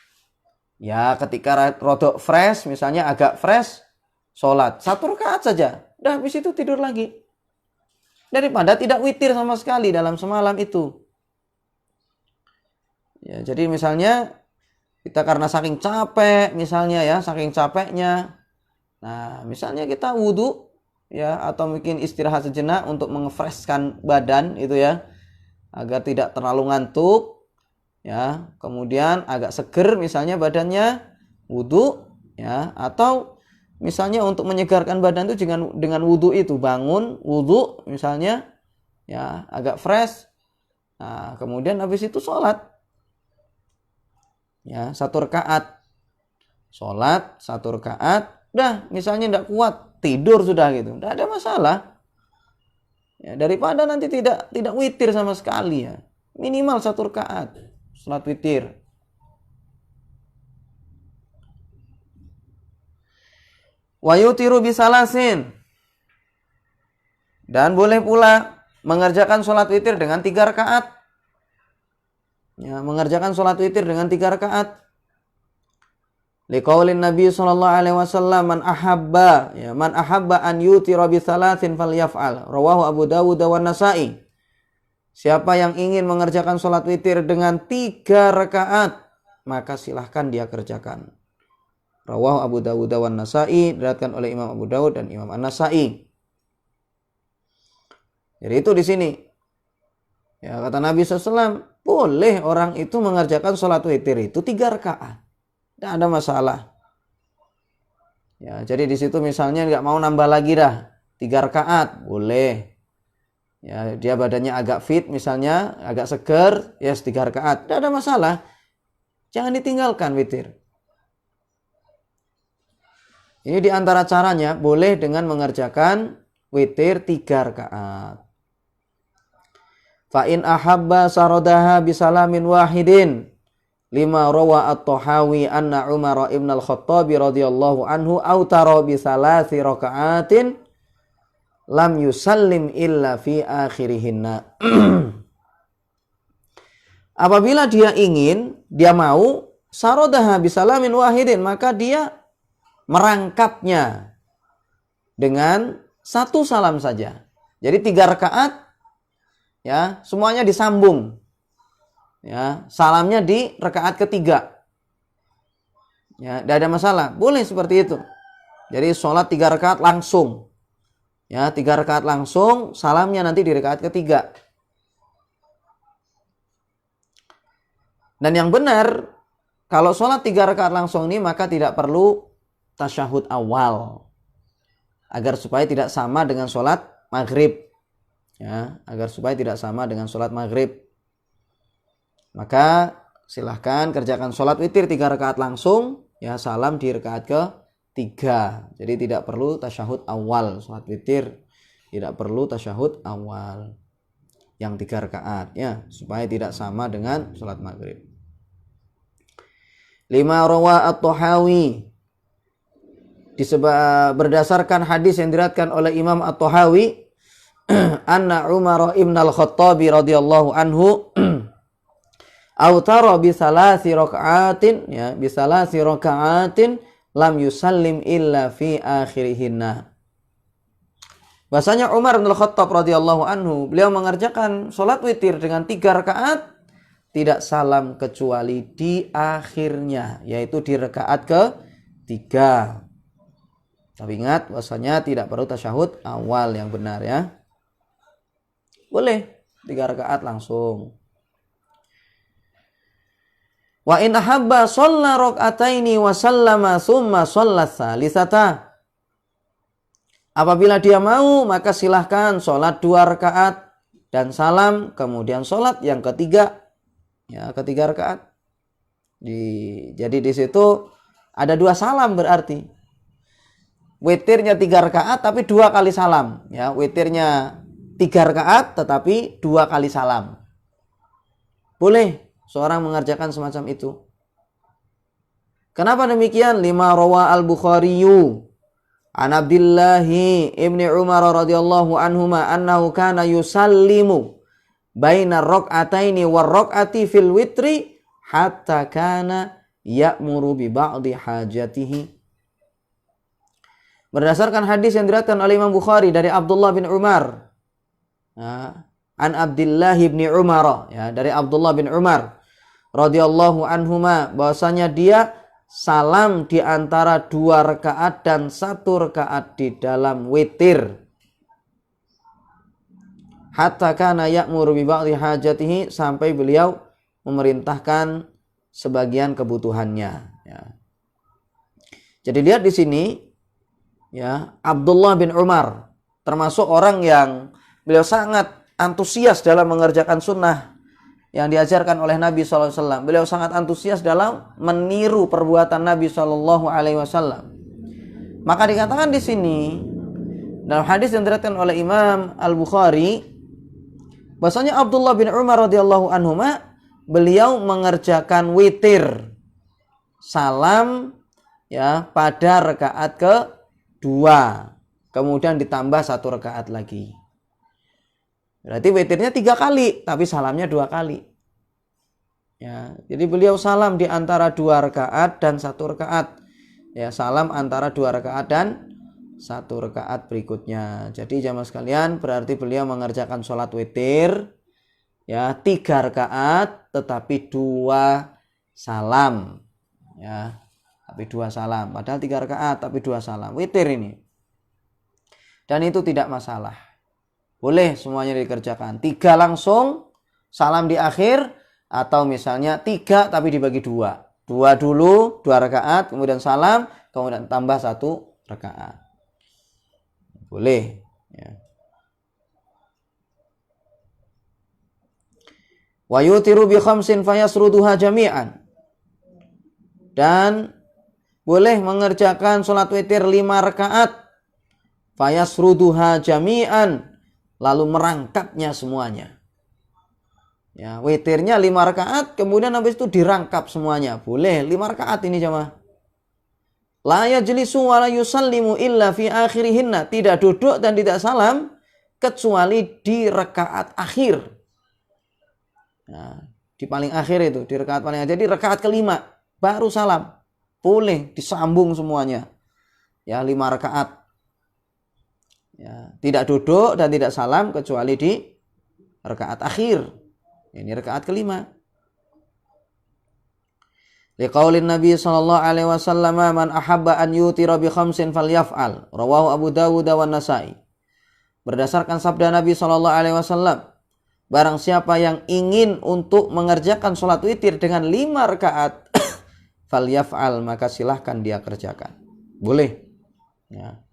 Speaker 1: Ya ketika rodok fresh, misalnya agak fresh, sholat 1 rakaat saja, udah habis itu tidur lagi. Daripada tidak witir sama sekali dalam semalam itu. Ya, jadi misalnya kita karena saking capek, misalnya ya, saking capeknya, nah misalnya kita wudhu ya, atau mungkin istirahat sejenak untuk mengefreshkan badan itu ya, agar tidak terlalu ngantuk ya, kemudian agak seger misalnya badannya, wudhu ya, atau misalnya untuk menyegarkan badan itu dengan wudhu itu, bangun wudhu misalnya ya, agak fresh. Nah, kemudian habis itu sholat ya, 1 rakaat. Sholat 1 rakaat, udah misalnya tidak kuat, tidur sudah gitu, tidak ada masalah. Ya, daripada nanti tidak witir sama sekali ya. Minimal 1 rakaat salat witir. Wa yutiru bisalasin. Dan boleh pula mengerjakan salat witir dengan 3 rakaat. Ya, mengerjakan salat witir dengan 3 rakaat. Liqaulin Nabi sallallahu alaihi wasallam man ahabba an yutira bi thalathin falyaf'al. Rawahu Abu Dawud wa Nasa'i. Siapa yang ingin mengerjakan salat witir dengan 3 rakaat, maka silahkan dia kerjakan. Rawahu Abu Dawud wa Nasa'i, diriwayatkan oleh Imam Abu Dawud dan Imam An-Nasa'i. Jadi itu di sini. Ya, kata Nabi SAW, boleh orang itu mengerjakan salat witir itu 3 rakaat. Tidak ada masalah. Ya, jadi di situ misalnya nggak mau nambah lagi dah 3 rakaat, boleh. Ya, dia badannya agak fit misalnya, agak seger, ya 3 rakaat. Tidak ada masalah. Jangan ditinggalkan witir. Ini di antara caranya boleh dengan mengerjakan witir 3 rakaat. Fa in ahabba saradaha bisalamin wahidin. Lima rawa at-Tahawi anna Umar ibn al-Khattab radhiyallahu anhu autara bi salasi raka'atin lam yusallim illa fi akhirihinna. Apabila dia mau saradaha bi salamin wahidin, maka dia merangkapnya dengan 1 salam saja. Jadi 3 rakaat ya, semuanya disambung. Ya, salamnya di rakaat ketiga. Ya, tidak ada masalah. Boleh seperti itu. Jadi sholat 3 rakaat langsung. Ya, 3 rakaat langsung, salamnya nanti di rakaat ketiga. Dan yang benar, kalau sholat 3 rakaat langsung ini, maka tidak perlu tasyahud awal. Agar supaya tidak sama dengan sholat maghrib. Ya, agar supaya tidak sama dengan sholat maghrib. Maka silahkan kerjakan sholat witir 3 rakaat langsung, ya salam di rakaat ketiga. Jadi tidak perlu tasyahud awal. Sholat witir tidak perlu tasyahud awal. Yang 3 rakaat ya, supaya tidak sama dengan sholat maghrib. 5 rawa at-Tahawi. Berdasarkan hadis yang diriwayatkan oleh Imam at-Tahawi, anna Umar ibn al-Khattab radhiyallahu anhu autara bi salasi raka'atin, ya, bi salasi raka'atin lam yusallim illa fi akhirihinna. Bahasanya Umar bin Khattab radhiyallahu anhu, beliau mengerjakan salat witir dengan 3 rakaat, tidak salam kecuali di akhirnya, yaitu di rakaat ketiga. Tapi ingat bahasanya tidak perlu tasyahud awal yang benar ya. Boleh 3 rakaat langsung. Wa in ahabba shalla rak'ataini wa sallama tsumma shalla tsalisata. Apabila dia mau, maka silahkan sholat 2 rakaat dan salam, kemudian sholat yang ketiga, ya 3 rakaat. Jadi di situ ada 2 salam berarti. Witirnya 3 rakaat tapi 2 kali salam, ya. Witirnya 3 rakaat tetapi 2 kali salam. Boleh seorang mengerjakan semacam itu. Kenapa demikian? 5 rawa al-Bukhariyu an Abdillahi ibni Umar radhiyallahu anhuma annahu kana yusallimu baina rak'ataini war rak'ati fil witri hatta kana ya'muru bi ba'di hajatihi. Berdasarkan hadis yang diriwayatkan oleh Imam Bukhari dari Abdullah bin Umar, an Abdillah bin Umar, ya, dari Abdullah bin Umar radhiyallahu anhuma, bahwasanya dia salam di antara 2 rakaat dan 1 rakaat di dalam witir. Hatta kana ya'muru bi ba'di hajatihi, sampai beliau memerintahkan sebagian kebutuhannya, ya. Jadi lihat di sini, ya, Abdullah bin Umar termasuk orang yang beliau sangat antusias dalam mengerjakan sunnah yang diajarkan oleh Nabi SAW. Beliau sangat antusias dalam meniru perbuatan Nabi SAW. Maka dikatakan di sini, Dalam hadis yang diriwayatkan oleh Imam Al-Bukhari, bahwasanya Abdullah bin Umar radhiyallahu anhuma, beliau mengerjakan witir salam ya pada rakaat kedua, kemudian ditambah 1 rakaat lagi. Berarti witirnya 3 kali, tapi salamnya 2 kali. Ya, jadi beliau salam di antara 2 rakaat dan 1 rakaat. Ya, salam antara 2 rakaat dan 1 rakaat berikutnya. Jadi jamaah sekalian, berarti beliau mengerjakan sholat witir ya 3 rakaat tetapi 2 salam. Ya, tapi 2 salam. Padahal 3 rakaat tapi 2 salam. Witir ini. Dan itu tidak masalah. Boleh semuanya dikerjakan. 3 langsung, salam di akhir, atau misalnya 3 tapi dibagi 2. 2 dulu, 2 rakaat, kemudian salam, kemudian tambah 1 rakaat. Boleh. Ya. Wa yutiru bi khamsin fayasruduha jami'an. Dan boleh mengerjakan sholat witir 5 rakaat. Fayasruduha jami'an. Lalu merangkapnya semuanya. Ya, witirnya 5 rakaat, kemudian habis itu dirangkap semuanya. Boleh 5 rakaat ini jamaah. La yajlisu wa la yusallimu illa fi akhirihinna. Tidak duduk dan tidak salam kecuali di rakaat akhir. Nah, di paling akhir itu, di rakaat paling akhir. Jadi rakaat kelima baru salam. Boleh disambung semuanya. Ya, 5 rakaat. Ya, tidak duduk dan tidak salam kecuali di rakaat akhir. Ini rakaat kelima. Liqaulin Nabi sallallahu alaihi wasallam, man ahabba an yutira bi khamsin falyaf'al. Rawahu Abu Dawud wa Nasa'i. Berdasarkan sabda Nabi sallallahu alaihi wasallam, barang siapa yang ingin untuk mengerjakan salat witir dengan 5 rakaat, falyaf'al, maka silahkan dia kerjakan. Boleh. Ya.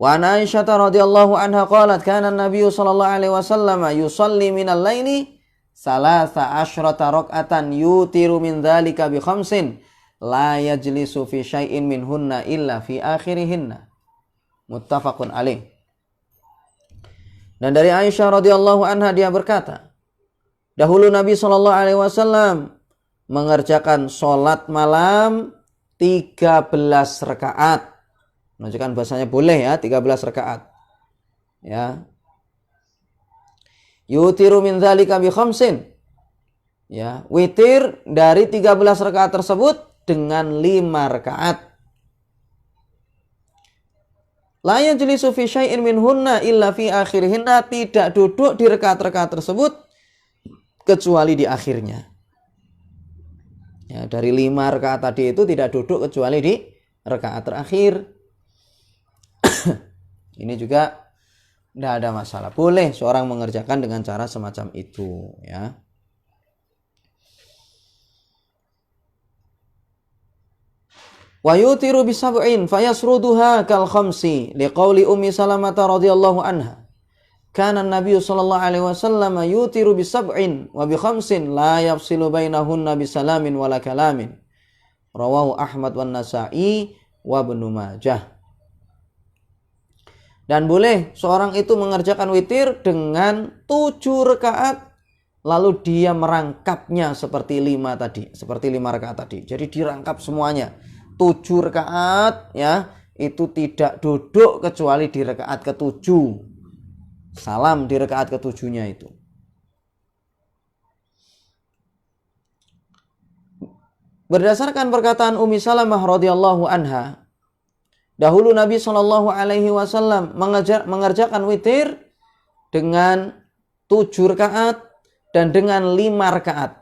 Speaker 1: Wa an Aisyah radhiyallahu anha qalat kana an-nabiy sallallahu alaihi wasallam yusalli minal laili salasa asyrata rak'atan yutiru min dzalika bi khamsin la yajlisu fi syai'in minhunna illa fi akhirihinna. Muttafaqun alaih. Dan dari Aisyah radhiyallahu anha dia berkata, dahulu Nabi sallallahu alaihi wasallam mengerjakan salat malam 13 rakaat. Menunjukkan bahasanya boleh ya 13 rakaat. Ya. Yutiru min dzalika bi khamsin. Ya, witir dari 13 rakaat tersebut dengan 5 rakaat. La yajlisu fi syai'in minhunna illa fi akhirihinna, tidak duduk di rakaat-rakaat tersebut kecuali di akhirnya. Ya, dari 5 rakaat tadi itu tidak duduk kecuali di rakaat terakhir. Ini juga tidak ada masalah. Boleh seorang mengerjakan dengan cara semacam itu, ya. Wa yutiru bi sab'in fayasruduha kal khamsi liqauli Ummi Salamah radhiyallahu anha. Kana an-nabiy sallallahu alaihi wasallam yutiru bi sab'in wa bi khamsin la yafsilu bainahunna bi salamin wala kalamin. Rawahu Ahmad wan Nasa'i wa Ibnu Majah. Dan boleh seorang itu mengerjakan witir dengan 7 rakaat, lalu dia merangkapnya seperti 5 tadi, seperti 5 rakaat tadi. Jadi dirangkap semuanya. 7 rakaat ya, itu tidak duduk kecuali di rakaat ke-7. Salam di rakaat ke-7-nya itu. Berdasarkan perkataan Ummi Salamah radhiyallahu anha, dahulu Nabi Shallallahu Alaihi Wasallam mengerjakan witir dengan 7 rakaat dan dengan 5 rakaat.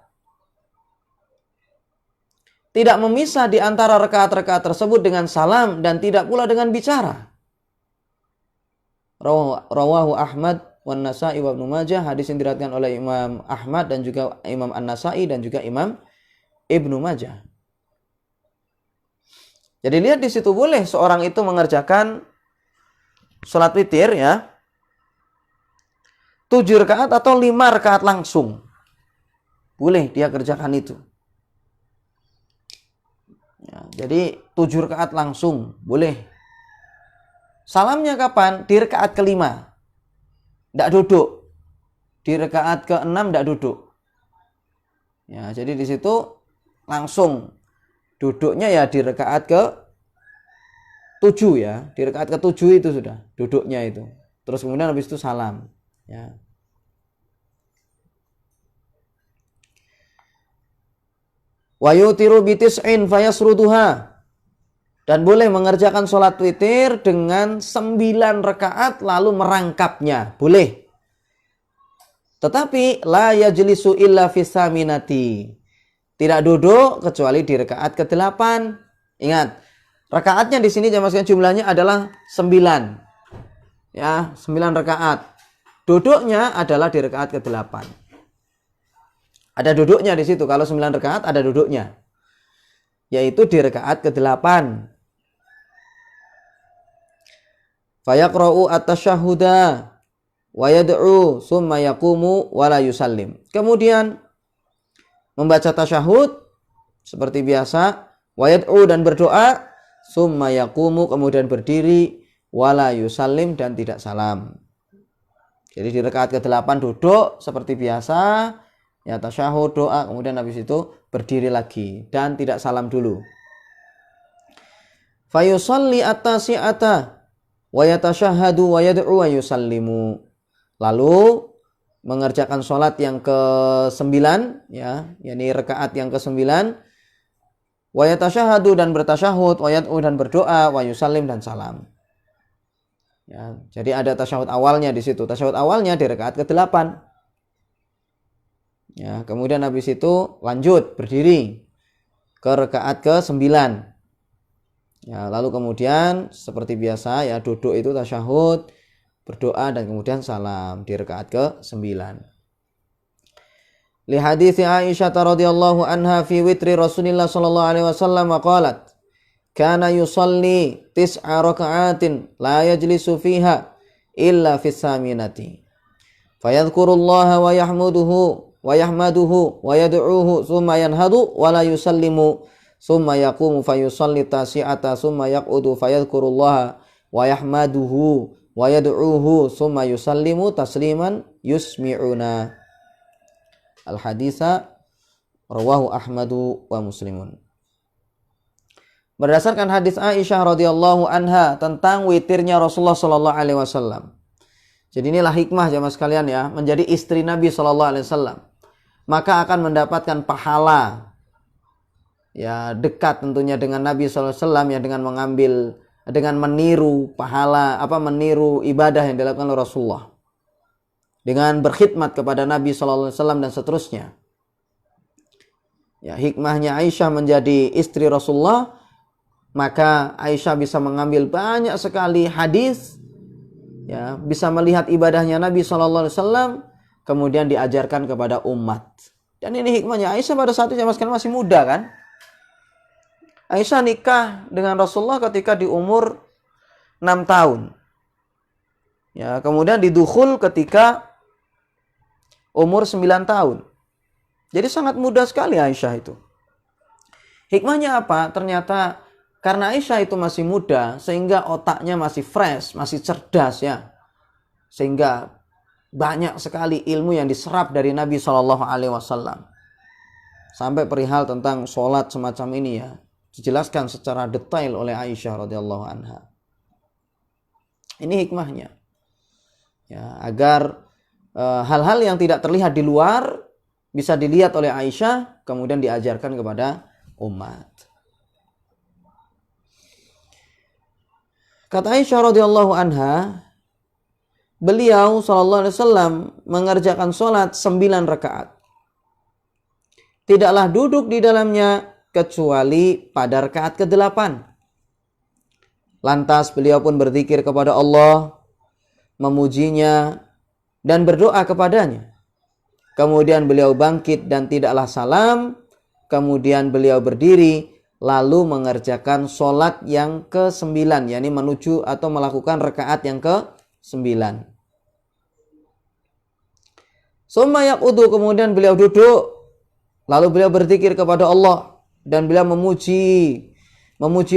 Speaker 1: Tidak memisah di antara rakaat-rakaat tersebut dengan salam dan tidak pula dengan bicara. Rawahu Ahmad wan Nasa'i wa Ibnu Majah. Hadis yang diriwayatkan oleh Imam Ahmad dan juga Imam An-Nasa'i dan juga Imam Ibnu Majah. Jadi lihat di situ boleh seorang itu mengerjakan sholat witir ya 7 rakaat atau 5 rakaat langsung. Boleh dia kerjakan itu. Ya, jadi 7 rakaat langsung boleh. Salamnya kapan? Di rakaat kelima. Tidak duduk. Di rakaat ke-6 tidak duduk. Ya, jadi di situ langsung duduknya ya di rakaat ke-7 ya. Di rakaat ke-7 itu sudah duduknya itu. Terus kemudian habis itu salam. Ya. Wa yutiru bi tis'in fayasruduha. Dan boleh mengerjakan sholat witir dengan 9 rakaat lalu merangkapnya. Boleh. Tetapi la yajlisu illa fis saminati. Tidak duduk kecuali di rakaat ke-8. Ingat, rakaatnya di sini jamaah sekalian jumlahnya adalah 9. Ya, 9 rakaat. Duduknya adalah di rakaat ke-8. Ada duduknya di situ. Kalau 9 rakaat ada duduknya. Yaitu di rakaat ke-8. Fayaqra'u at-tasyahhuda wa yad'u summa yaqumu wa la yusallim. Kemudian membaca tasyahud seperti biasa, wa yad'u dan berdoa, summa yaqumu kemudian berdiri, wa la yusallim dan tidak salam. Jadi di rakaat ke-8 duduk seperti biasa, ya tasyahud, doa, kemudian habis itu berdiri lagi dan tidak salam dulu. Fayusalli at-tasi'ata wa yatashahhadu wa yad'u wa yusallimu. Lalu mengerjakan sholat yang ke-9 ya, yakni rakaat yang ke-9, wa yatashahhadu dan bertasyahud, wa yad'u dan berdoa, wa yusallim dan salam. Ya, jadi ada tasyahud awalnya di situ. Tasyahud awalnya di rakaat ke-8. Ya, kemudian habis itu lanjut berdiri ke rakaat ke-9. Ya, lalu kemudian seperti biasa ya duduk itu tasyahud, berdoa dan kemudian salam di rakaat ke-9. Li hadits Aisyah radhiyallahu anha fi witri Rasulillah sallallahu alaihi wasallam qalat kana yusalli 9 raka'atin la yajlisu fiha illa fis saminati fayadhkurullaha wa yahmaduhu wa yad'uhu thumma yanhadu wa la yusallimu summa yaqumu fayusalli tasi'ata summa yaq'udu fayadhkurullaha wa yahmaduhu wa yad'uhu summa yusallimu tasliman yusmi'una. Al-haditsa rawahu Ahmadu wa Muslimun. Berdasarkan hadis Aisyah radhiyallahu anha tentang witirnya Rasulullah sallallahu alaihi wasallam. Jadi inilah hikmah jemaah sekalian ya, menjadi istri Nabi sallallahu alaihi wasallam. Maka akan mendapatkan pahala ya dekat tentunya dengan Nabi SAW ya, dengan meniru pahala meniru ibadah yang dilakukan oleh Rasulullah, dengan berkhidmat kepada Nabi SAW dan seterusnya. Ya, hikmahnya Aisyah menjadi istri Rasulullah, maka Aisyah bisa mengambil banyak sekali hadis, ya, bisa melihat ibadahnya Nabi SAW, kemudian diajarkan kepada umat. Dan ini hikmahnya. Aisyah pada saat itu masih muda kan. Aisyah nikah dengan Rasulullah ketika di umur 6 tahun. Ya, kemudian didukhul ketika umur 9 tahun. Jadi sangat muda sekali Aisyah itu. Hikmahnya apa? Ternyata karena Aisyah itu masih muda, sehingga otaknya masih fresh, masih cerdas ya. Sehingga banyak sekali ilmu yang diserap dari Nabi SAW. Sampai perihal tentang sholat semacam ini ya, dijelaskan secara detail oleh Aisyah radhiyallahu anha. Ini hikmahnya. Ya, agar hal-hal yang tidak terlihat di luar bisa dilihat oleh Aisyah, kemudian diajarkan kepada umat. Kata Aisyah radhiyallahu anha, beliau sallallahu alaihi wasallam mengerjakan sholat 9 rakaat. Tidaklah duduk di dalamnya kecuali pada rakaat ke-8. Lantas beliau pun berzikir kepada Allah, memujinya dan berdoa kepadanya. Kemudian beliau bangkit dan tidaklah salam. Kemudian beliau berdiri lalu mengerjakan sholat yang ke-9, yakni menuju atau melakukan rakaat yang ke-9. Summa yaqudu, kemudian beliau duduk, lalu beliau berzikir kepada Allah dan beliau memuji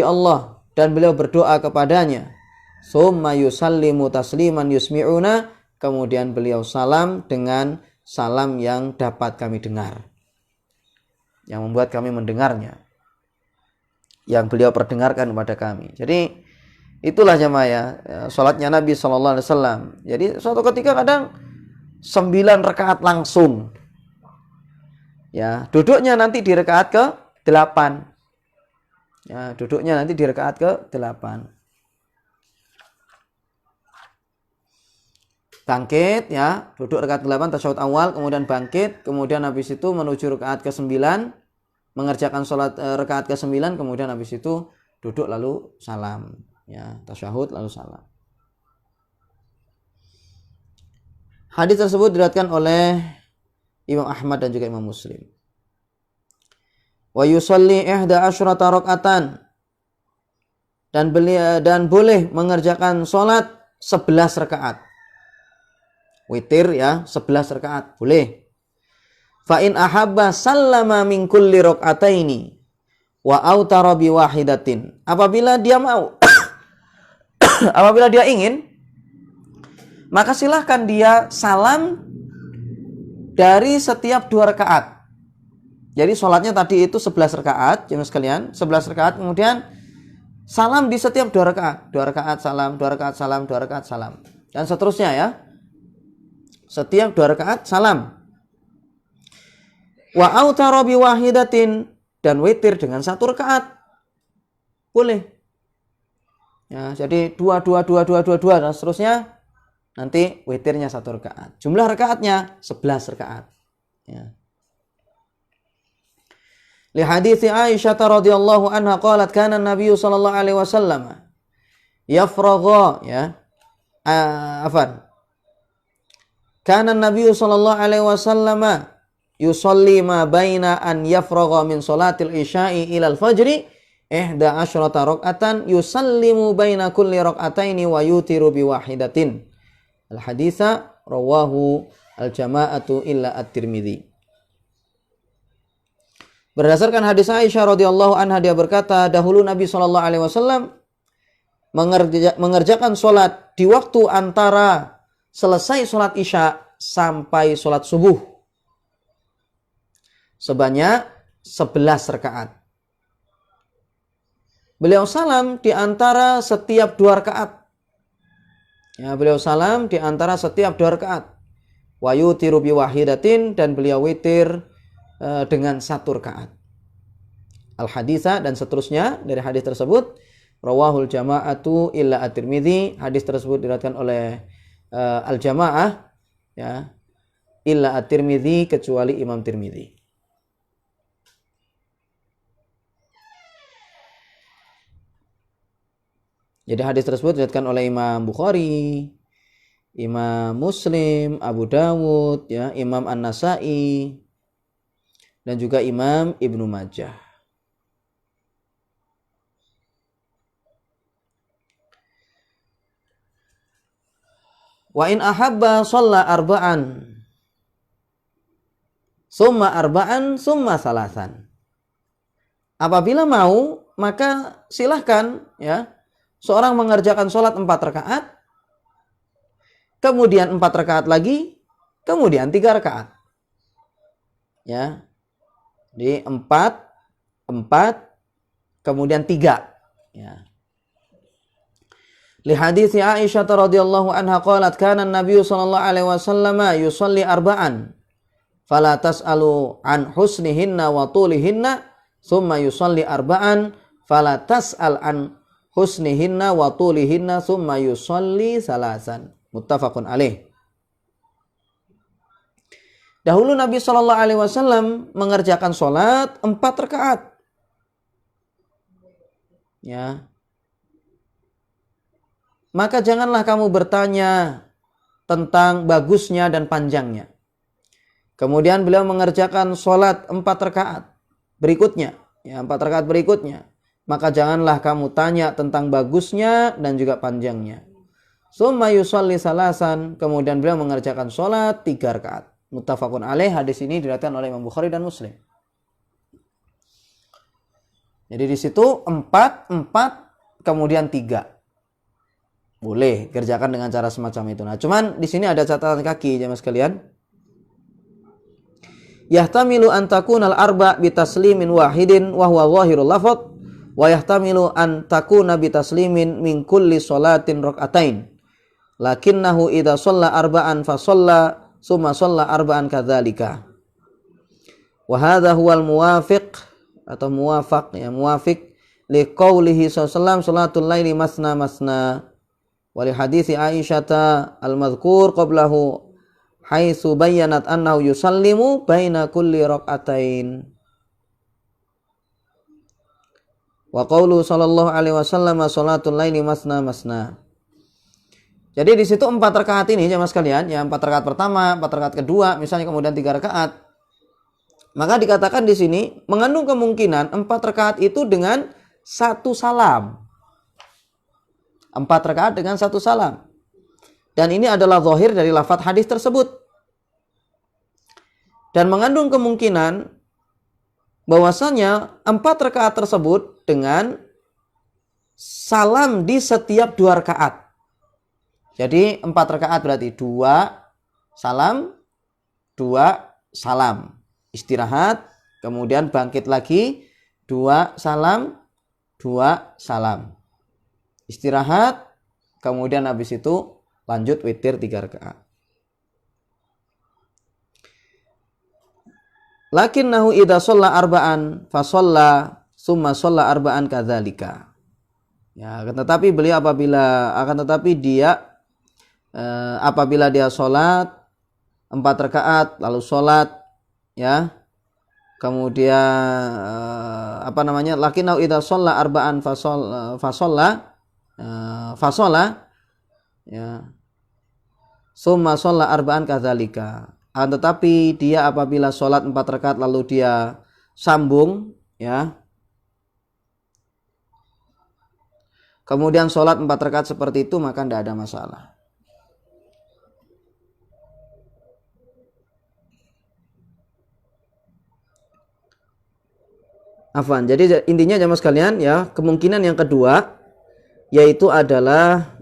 Speaker 1: Allah dan beliau berdoa kepadanya. Summa yusallimu tasliman yusmi'una, kemudian beliau salam dengan salam yang dapat kami dengar, yang membuat kami mendengarnya, yang beliau perdengarkan kepada kami. Jadi itulah jemaah ya, salatnya Nabi sallallahu alaihi wasallam. Jadi suatu ketika kadang 9 rakaat langsung. Ya, duduknya nanti di rakaat ke-8. Ya, duduknya nanti di rakaat ke-8. Bangkit ya, duduk rakaat ke-8 tasyahud awal, kemudian bangkit, kemudian habis itu menuju rakaat ke-9, mengerjakan salat rakaat ke-9, kemudian habis itu duduk lalu salam. Ya, tasyahud lalu salam. Hadis tersebut diriwayatkan oleh Imam Ahmad dan juga Imam Muslim. Wa yusalli 11 rakaatan, dan boleh mengerjakan salat 11 rakaat. Witir ya, 11 rakaat boleh. Fa in ahabba sallama min kulli raka'ataini wa autara bi wahidatin. Apabila dia mau apabila dia ingin, maka silahkan dia salam dari setiap 2 rakaat. Jadi sholatnya tadi itu 11 rakaat, jemaah sekalian, 11 rakaat, kemudian salam di setiap 2 rakaat. 2 rakaat salam, 2 rakaat salam, 2 rakaat salam. Dan seterusnya ya. Setiap 2 rakaat salam. Wa autara bi wahidatin, dan witir dengan 1 rakaat. Boleh. Ya, jadi 2 2 2 2 2 2 dan seterusnya. Nanti witirnya 1 rakaat. Jumlah rakaatnya 11 rakaat. Ya. Li hadithi Aisyah radhiyallahu anha qalat kana Nabi sallallahu alaihi wasallam yafragha ya kana Nabi sallallahu alaihi wasallam yusalli ma baina an yafragha min salatil isya'i ila al-fajri 11 raka'atan yusallimu baina kulli raka'ataini wa yutiru bi wahidatin. Al-haditha rawahu al-jama'atu illa at-Tirmidzi. Berdasarkan hadis Aisyah radhiyallahu anha, dia berkata, dahulu Nabi sallallahu alaihi wasallam mengerjakan salat di waktu antara selesai salat Isya sampai salat subuh sebanyak 11 rakaat. Beliau salam di antara setiap 2 rakaat. Ya, beliau salam di antara setiap 2 rakaat. Wa yutiru bi wahidatin, dan beliau witir dengan 1 rakaat. Al-haditha, dan seterusnya dari hadis tersebut, rawahul jama'atu illa at-Tirmidzi. Hadis tersebut diriwayatkan oleh al-jamaah ya, illa at-Tirmidzi, kecuali Imam Tirmidzi. Jadi hadis tersebut diriwayatkan oleh Imam Bukhari, Imam Muslim, Abu Dawud, ya, Imam An-Nasa'i, dan juga Imam Ibnu Majah. Wa in ahabba shalla arba'an summa arba'an summa salasan. Apabila mau, maka silahkan ya, seorang mengerjakan sholat 4 rakaat, kemudian 4 rakaat lagi, kemudian 3 rakaat. Ya. Di 4, kemudian 3. Ya. Li hadits Aisyah radhiyallahu anha qalat kana an-nabiy sallallahu alaihi wasallam yusalli arba'an fala tas'alu an husnihinna wa tulihinna thumma yusalli arba'an fala tas'al an husnihinna wa tulihinna thumma yusalli salasan. Muttafaqun alaih. Dahulu Nabi sallallahu alaihi wasallam mengerjakan salat 4 rakaat. Ya. Maka janganlah kamu bertanya tentang bagusnya dan panjangnya. Kemudian beliau mengerjakan sholat 4 rakaat berikutnya. Ya, 4 rakaat berikutnya. Maka janganlah kamu tanya tentang bagusnya dan juga panjangnya. Summa yusalli salasan. Kemudian beliau mengerjakan sholat 3 rakaat. Muttafaqun alaih. Hadis ini diriwayatkan oleh Imam Bukhari dan Muslim. Jadi di situ 4, kemudian 3. boleh kerjakan dengan cara semacam itu. Nah, cuman di sini ada catatan kaki jemaah sekalian. Yahtamilu an takunal arba bitaslimin wahidin wa huwa zahirul lafadz wa yahtamilu an takuna bitaslimin min kulli sholatin rak'atain. Lakinnahu idza shalla arba'an fa shalla summa shalla arba'an kadzalika. Wa hadza huwal muwafiq atau muwafiq li qaulihi sallallahu salatul laili masna masna wa li hadits Aisyah al-madhkur qablahu haitsu bayyanat annahu yusallimu baina kulli rak'atain. Wa qaulu sallallahu alaihi wasallam salatul laili masna masna. Jadi di situ 4 rakaat ini jemaah sekalian, ya 4 rakaat pertama, 4 rakaat kedua, misalnya kemudian 3 rakaat. Maka dikatakan di sini mengandung kemungkinan 4 rakaat itu dengan 1 salam. 4 rakaat dengan 1 salam. Dan ini adalah zahir dari lafadz hadis tersebut. Dan mengandung kemungkinan bahwasanya 4 rakaat tersebut dengan salam di setiap 2 rakaat. Jadi 4 rakaat berarti 2 salam, 2 salam. Istirahat, kemudian bangkit lagi, 2 salam, 2 salam. Istirahat, kemudian habis itu lanjut witir 3 rakaat. Lakinnahu idza shalla arba'an fa shalla summa shalla arba'an kadzalika. Ya, tetapi dia apabila dia sholat 4 rakaat lalu sholat, ya, kemudian lakinnahu idza shalla arba'an fa shalla ya summa shalla arba'an kadzalika. Tetapi dia apabila sholat 4 rakaat lalu dia sambung, ya, kemudian sholat 4 rakaat seperti itu, maka tidak ada masalah. Afwan. Jadi intinya jemaah sekalian, ya, kemungkinan yang kedua yaitu adalah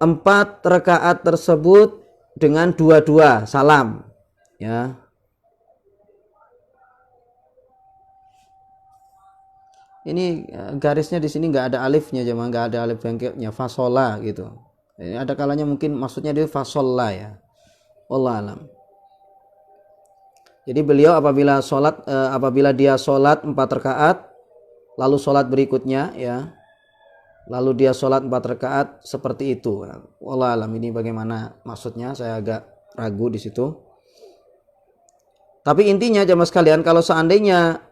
Speaker 1: 4 rakaat tersebut dengan 2 salam, ya. Ini garisnya di sini nggak ada alifnya, jemaah, nggak ada alif bangkitnya, fasola gitu. Ini ada kalanya mungkin maksudnya dia fasola, ya. Wallahu alam. Jadi beliau apabila dia sholat 4 rakaat lalu sholat berikutnya, ya, lalu dia sholat 4 rakaat seperti itu. Wallahu alam, ini bagaimana maksudnya, saya agak ragu di situ. Tapi intinya jemaah sekalian, kalau seandainya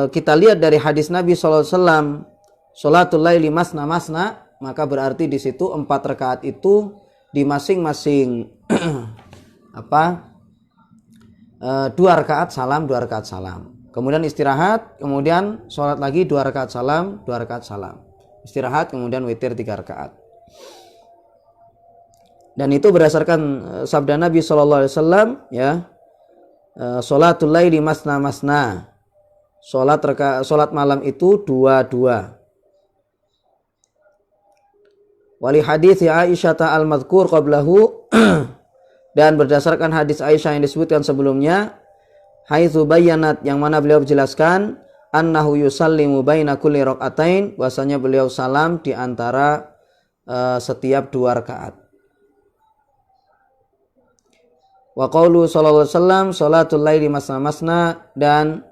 Speaker 1: kita lihat dari hadis Nabi SAW, sholatul laili masna masna, maka berarti di situ 4 rakaat itu di masing-masing 2 rakaat salam, 2 rakaat salam. Kemudian istirahat, kemudian sholat lagi 2 rakaat salam, 2 rakaat salam. Istirahat, kemudian witir 3 rakaat. Dan itu berdasarkan sabda Nabi SAW, ya, sholatul laili masna masna. Sholat malam itu 2-2. Wali hadits Aisyah al-madhkur qablahu dan berdasarkan hadis Aisyah yang disebutkan sebelumnya, haitsu bayyanat, yang mana beliau menjelaskan annahu yusallimu baina kulli rak'atain, bahwasanya beliau salam di antara setiap 2 rakaat. Wa qaulu sallallahu alaihi wasallam sholatul laili masna masna, dan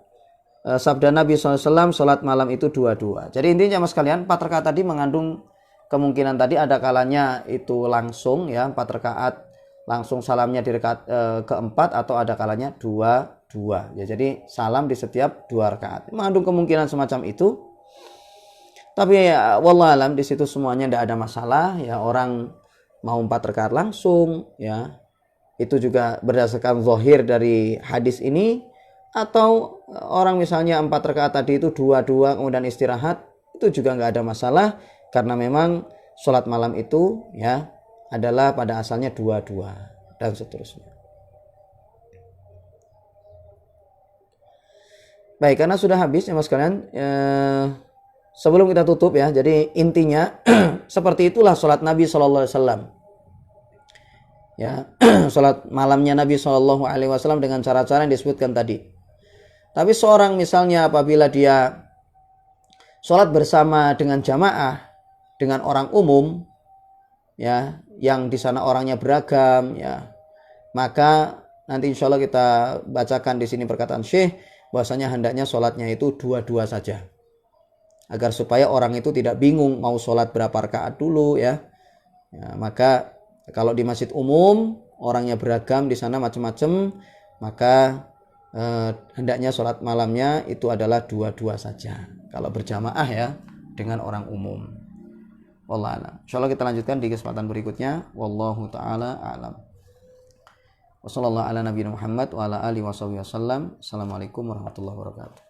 Speaker 1: sabda Nabi SAW, sholat malam itu 2-2. Jadi intinya mas sekalian, 4 rakaat tadi mengandung kemungkinan tadi ada kalanya itu langsung, ya, 4 rakaat langsung salamnya di rakaat keempat, atau ada kalanya 2-2. Ya, jadi salam di setiap 2 rakaat. Mengandung kemungkinan semacam itu. Tapi ya, wallahu alam, di situ semuanya tidak ada masalah, ya. Orang mau 4 rakaat langsung, ya, itu juga berdasarkan zahir dari hadis ini. Atau orang misalnya 4 rakaat tadi itu 2-2 kemudian istirahat, itu juga nggak ada masalah, karena memang sholat malam itu, ya, adalah pada asalnya 2-2 dan seterusnya. Baik, karena sudah habis ya mas kalian, sebelum kita tutup ya, jadi intinya seperti itulah sholat Nabi SAW. Ya, sholat malamnya Nabi SAW dengan cara-cara yang disebutkan tadi. Tapi seorang misalnya apabila dia sholat bersama dengan jamaah, dengan orang umum, ya, yang di sana orangnya beragam, ya, maka nanti insya Allah kita bacakan di sini perkataan Syekh bahwasanya hendaknya sholatnya itu dua-dua saja, agar supaya orang itu tidak bingung mau sholat berapa rakaat dulu, ya. Ya, maka kalau di masjid umum orangnya beragam, di sana macam-macam, maka hendaknya sholat malamnya itu adalah dua-dua saja kalau berjamaah ya dengan orang umum. Wallahu a'lam. Insyaallah kita lanjutkan di kesempatan berikutnya. Wallahu taala a'lam. Wassallallahu ala nabiyina Muhammad wa ala alihi wasallam. Assalamualaikum warahmatullahi wabarakatuh.